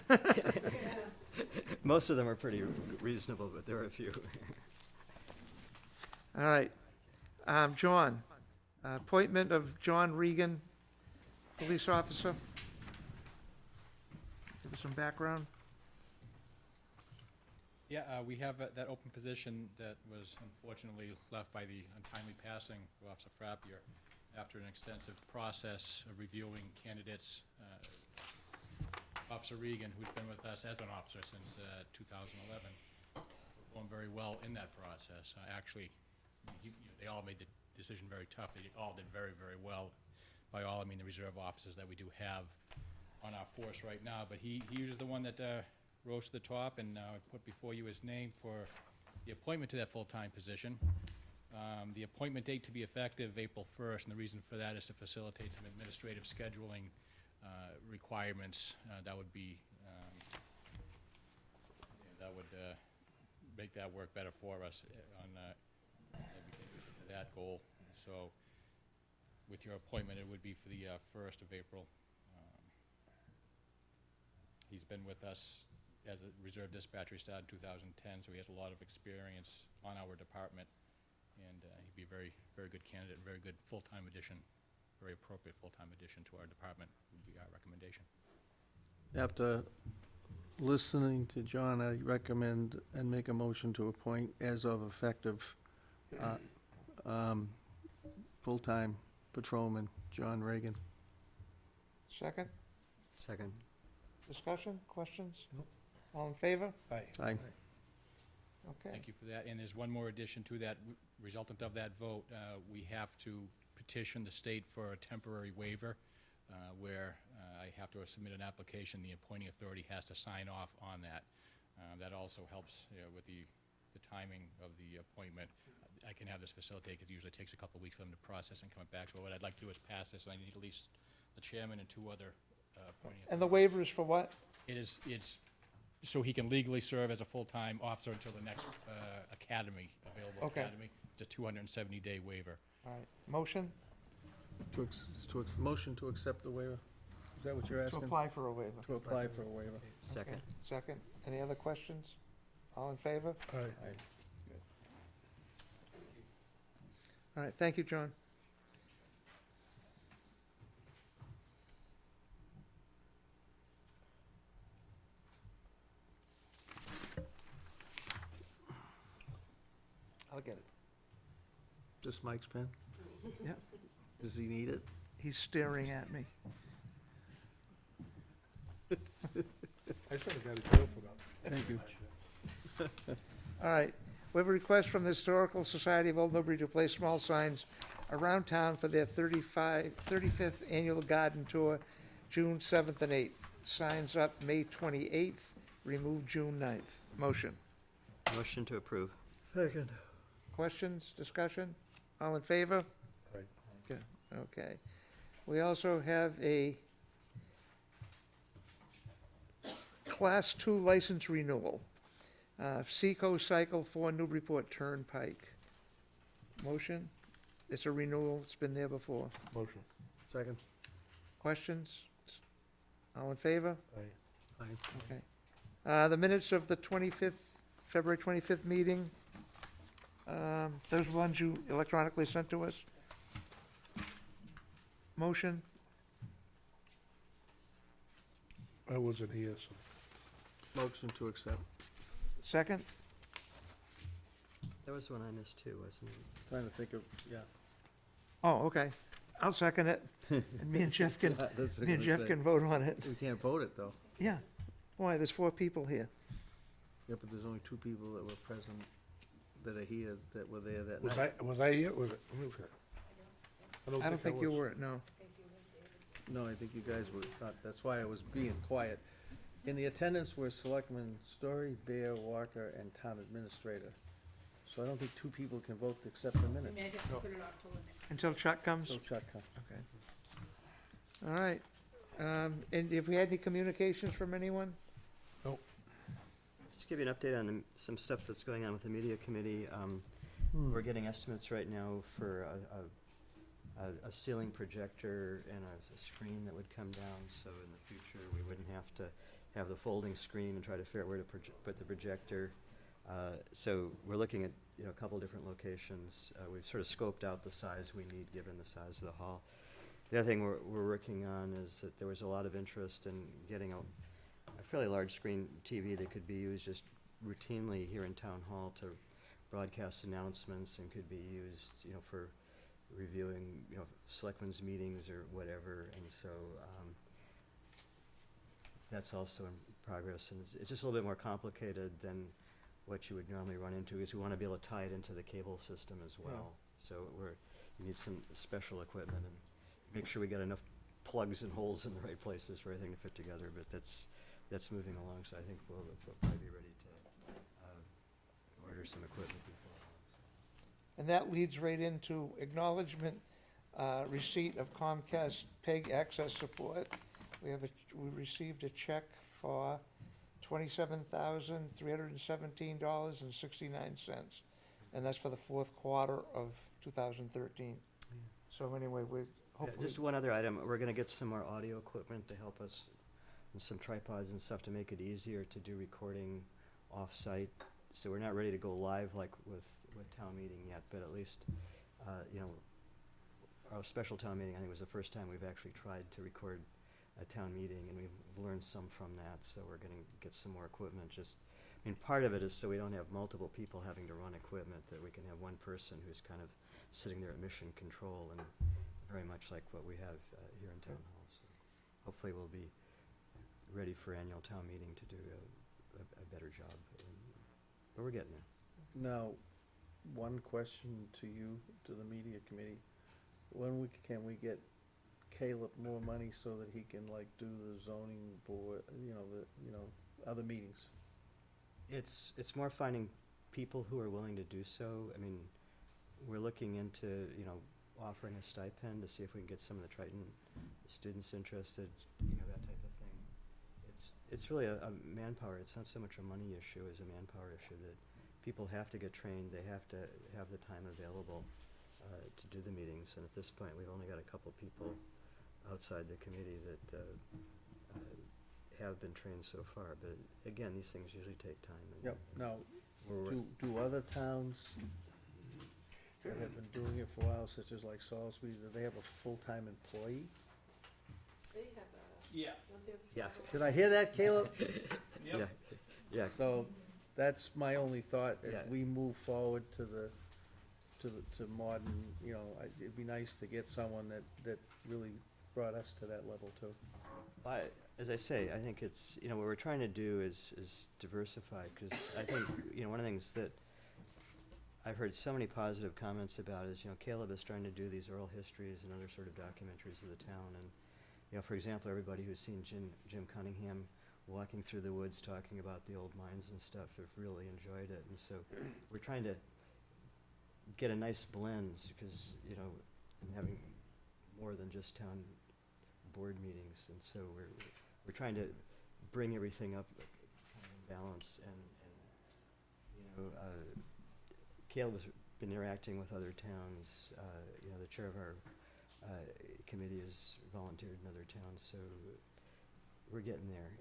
Most of them are pretty reasonable, but there are a few. all right. John, appointment of John Regan, police officer. Give us some background. Yeah, we have that open position that was unfortunately left by the untimely passing of Officer Frappier after an extensive process of reviewing candidates. Officer Regan, who's been with us as an officer since 2011, performed very well in that process. Actually, they all made the decision very tough. They all did very, very well. By all, I mean the reserve officers that we do have on our force right now. But he was the one that rose to the top, and I put before you his name for the appointment to that full-time position. The appointment date to be effective April 1st, and the reason for that is to facilitate some administrative scheduling requirements that would be make that work better for us on that goal. So with your appointment, it would be for the 1st of April. He's been with us as a reserve dispatcher. He started in 2010, so he has a lot of experience on our department, and he'd be a very, very good candidate, and very good full-time addition, very appropriate full-time addition to our department would be our recommendation. After listening to John, I recommend and make a motion to appoint as of effective, full-time patrolman, John Reagan. Second, Second. discussion, questions? All in favor? Aye. Aye. Okay. Thank you for that. And there's one more addition to that. Resultant of that vote, we have to petition the state for a temporary waiver where I have to submit an application. The appointing authority has to sign off on that. That also helps with the timing of the appointment. I can have this facilitated because it usually takes a couple of weeks for them to process and come back. So what I'd like to do is pass this, and I need at least the chairman and 2 other appointing authorities. And the waiver is for what? It's so he can legally serve as a full-time officer until the next academy, available Okay. academy. It's a 270-day waiver. All right, motion Motion to accept the waiver. Is that what you're to asking? apply for a waiver. To apply for a waiver. Second. Okay, second. Any other questions? All in favor? Aye. All right, thank you, John. I'll get it. Just Mike's pen? Yeah. Does he need it? He's staring at me. I should have got a joke for that. Thank you. All right, we have a request from the Historical Society of Old Newbury to place small signs around town for their 35th annual garden tour, June 7th and 8th. Signs up May 28th, removed June 9th. Motion. Motion to approve. Second. Questions, discussion? All in favor? Aye. Okay, okay. We also have a Class 2 license renewal. Seco Cycle 4 Newburyport Turnpike. Motion? It's a renewal, it's been there before. Motion. Second. Questions? All in favor? Aye. Aye. Okay. The minutes of the 25th, February 25th meeting, those ones you electronically sent to us? Motion? I wasn't here, so. Motion to accept. Second? There was one I missed too, wasn't it? Trying to think of, yeah. Oh, okay. I'll second it. And me and Jeff can, That's what I me and was Jeff gonna can vote on it. say. We can't vote it, though. Yeah. Why, there's 4 people here. Yeah, but there's only 2 people that were present, that are here, that were there that Was night. was I here? Was it? Let me look at it. I don't think you was. were, no. No, I think you guys were not, that's why I was being quiet. In the attendance were Selectmen Story, Bear, Walker, and Town Administrator. So I don't think 2 people can vote to accept the minute. We may have to put it off till the next. Until Chuck comes? So Chuck comes. Okay. All right. And if we had any communications from anyone? Just give you an update on some stuff that's going on with the media committee. We're getting estimates right now for a ceiling projector and a screen that would come down, so in the future, we wouldn't have to have the folding screen and try to figure out where to put the projector. So we're looking at, a couple different locations. We've sort of scoped out the size we need, given the size of the hall. The other thing we're working on is that there was a lot of interest in getting a fairly large screen TV that could be used just routinely here in Town Hall to broadcast announcements, and could be used, for reviewing, selectmen's meetings or whatever. And so that's also in progress, and it's just a little bit more complicated than what you would normally run into, because we want to be able to tie it into the cable system as well. So you need some special equipment, and make sure we get enough plugs and holes in the right places for everything to fit together. But that's moving along, so I think we'll probably be ready to order some equipment before long. And that leads right into acknowledgement, receipt of Comcast PEG access support. We received a check for $27,317.69, and that's for the 4th quarter of 2013. So anyway, we hopefully. Just one other item, we're gonna get some more audio equipment to help us, and some tripods and stuff to make it easier to do recording off-site. So we're not ready to go live like with town meeting yet, but at least, our special town meeting, I think, was the first time we've actually tried to record a town meeting, and we've learned some from that, so we're gonna get some more equipment. Part of it is so we don't have multiple people having to run equipment, that we can have one person who's kind of sitting there at mission control, and very much like what we have here in Town Hall. So hopefully we'll be ready for annual town meeting to do a better job, but we're getting there. Now, one question to you, to the media committee. When can we get Caleb more money so that he can like do the zoning board, other meetings? It's more finding people who are willing to do so. I mean, we're looking into, offering a stipend to see if we can get some of the Triton students interested, that type of thing. It's really a manpower. It's not so much a money issue as a manpower issue, that people have to get trained. They have to have the time available to do the meetings. And at this point, we've only got a couple people outside the committee that have been trained so far. But again, these things usually take time. And Yep. Now, we're do other towns that have been doing it for a while, such as like Salisbury, do they have a full-time employee? They have a. Yeah. don't they have a Yeah. five-oh-one? Did I hear that, Caleb? Yeah. So, that's my only thought, Yeah. if we move forward to modern, it'd be nice to get someone that really brought us to that level too. As I say, I think it's, what we're trying to do is diversify, because I think, one of the things that I've heard so many positive comments about is, Caleb is trying to do these oral histories and other sort of documentaries of the town. And, for example, everybody who's seen Jim Cunningham walking through the woods talking about the old mines and stuff have really enjoyed it. And so we're trying to get a nice blend, because, and having more than just town board meetings. And so we're trying to bring everything up kind of in balance. And Caleb has been interacting with other towns. The chair of our committee has volunteered in other towns, so we're getting there.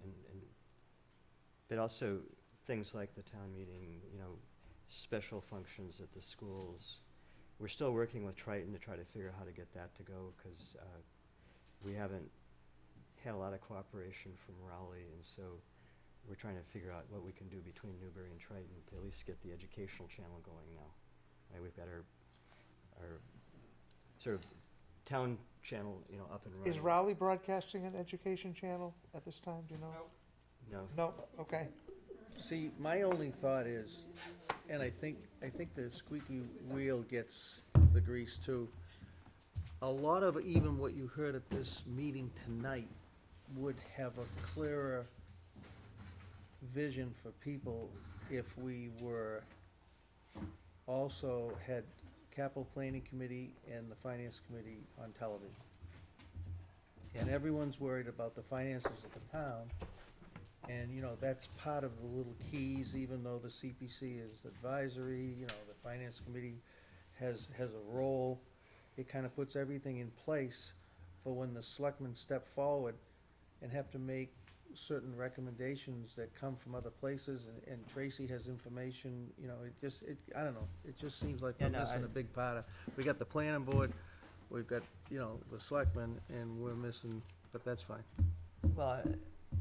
But also things like the town meeting, special functions at the schools. We're still working with Triton to try to figure out how to get that to go, because we haven't had a lot of cooperation from Raleigh, and so we're trying to figure out what we can do between Newbury and Triton to at least get the educational channel going now. Right, we've got our sort of town channel, up and running. Is Raleigh broadcasting an education channel at this time, do you know? No. No, okay. See, my only thought is, and I think the squeaky wheel gets the grease too. A lot of even what you heard at this meeting tonight would have a clearer vision for people if we were also had capital planning committee and the finance committee on television. And everyone's worried about the finances of the town. And, that's part of the little keys, even though the CPC is advisory, the finance committee has a role. It kind of puts everything in place for when the selectmen step forward and have to make certain recommendations that come from other places, and Tracy has information, I don't know, it just seems like we're missing a big part of, we got the planning board, we've got, the selectmen, and we're missing, but that's fine. Well,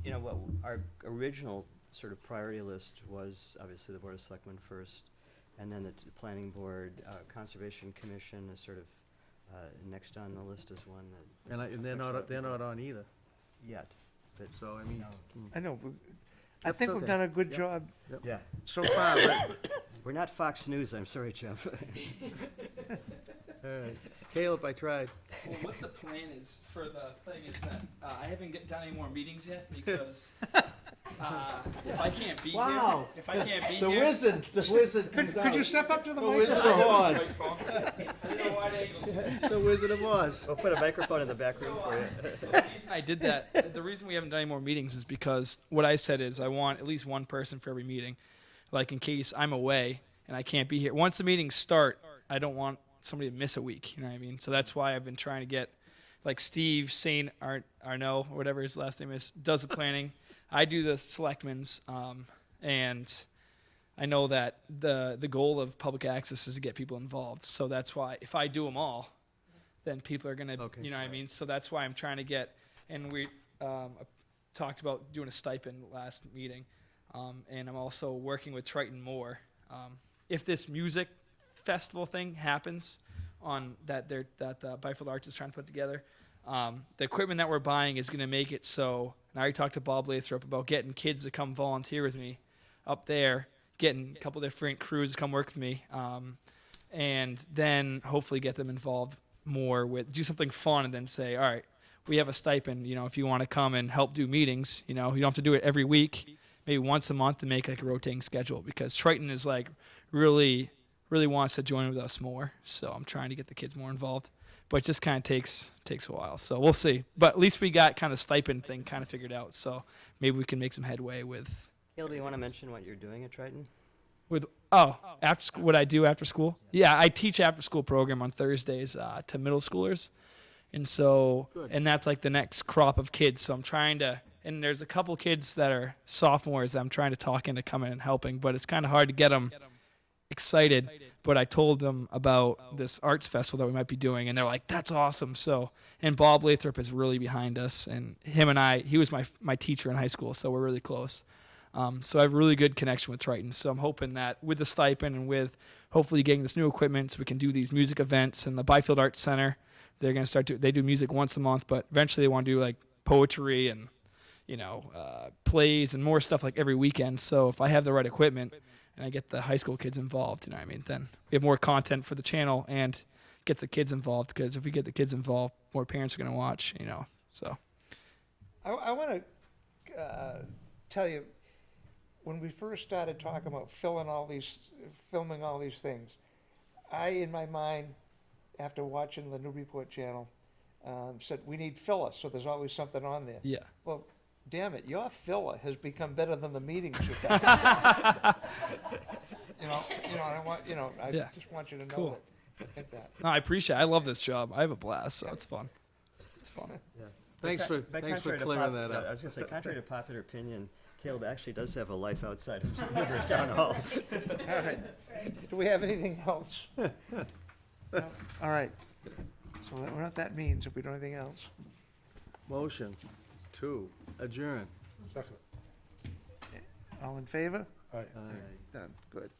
what our original sort of priority list was obviously the Board of Selectmen first, and then the planning board, Conservation Commission is sort of next on the list as one that. And they're not on either. Yet, but. So, I mean. I know, I That's think we've okay. done a good Yep. job Yeah. so far, but We're not Fox News, I'm sorry, Jeff. Caleb, I tried. Well, what the plan is for the thing is that I haven't done any more meetings yet because if I can't be here, if I can't be The here, wizard. could you step up to the The Wizard microphone? of Oz. I didn't know why angles. The Wizard of Oz. We'll put a microphone in the back room for you. The reason I did that, the reason we haven't done any more meetings is because what I said is I want at least one person for every meeting, like in case I'm away and I can't be here. Once the meetings start, I don't want somebody to miss a week, you know what I mean? So that's why I've been trying to get, like Steve St. Arnaud, or whatever his last name is, does the planning. I do the selectmen's, and I know that the goal of public access is to get people involved. So that's why if I do them all, then people are going to, Okay. you know what I mean? So that's why I'm trying to get, and we talked about doing a stipend last meeting, and I'm also working with Triton more. If this music festival thing happens on that the Byfield Arts is trying to put together, the equipment that we're buying is going to make it so, and I already talked to Bob Lathrop about getting kids to come volunteer with me up there, getting a couple different crews to come work with me, and then hopefully get them involved more with, do something fun, and then say, all right, we have a stipend, if you want to come and help do meetings, you don't have to do it every week, maybe once a month, and make like a rotating schedule, because Triton is like really wants to join with us more. So I'm trying to get the kids more involved, but it just kind of takes a while. So we'll see. But at least we got kind of stipend thing kind of figured out. So maybe we can make some headway with. Gail, do you want to mention what you're doing at Triton? What I do after school? Yeah, I teach after school program on Thursdays to middle schoolers. And so, and that's like the next crop of kids. So I'm trying to, and there's a couple kids that are sophomores that I'm trying to talk into coming and helping, but it's kind of hard to get them excited. But I told them about this arts festival that we might be doing, and they're like, that's awesome. So, and Bob Lathrop is really behind us, and him and I, he was my teacher in high school, so we're really close. So I have a really good connection with Triton. So I'm hoping that with the stipend and with hopefully getting this new equipment, so we can do these music events. And the Byfield Arts Center, they're going to start they do music once a month, but eventually they want to do like poetry and, plays and more stuff like every weekend. So if I have the right equipment and I get the high school kids involved, then we have more content for the channel and get the kids involved, because if we get the kids involved, more parents are going to watch, so. I want to tell you, when we first started talking about filming all these things, I, in my mind, after watching the Newburyport channel, said, we need filler, so there's always something on there. Yeah. Well, damn it, your filler has become better than the meetings you've had. I just want you to know Cool. that. No, I appreciate it. I love this job. I have a blast, so it's fun. It's fun. Yeah. Thanks for Contrary to clearing that up. I was going to say, contrary to popular opinion, Caleb actually does have a life outside of Newbury Town Hall. All right. Do we have anything else? No? All right. So I don't know what that means if we don't have anything else. Motion to adjourn. Second. All in favor? Aye. Done. Good.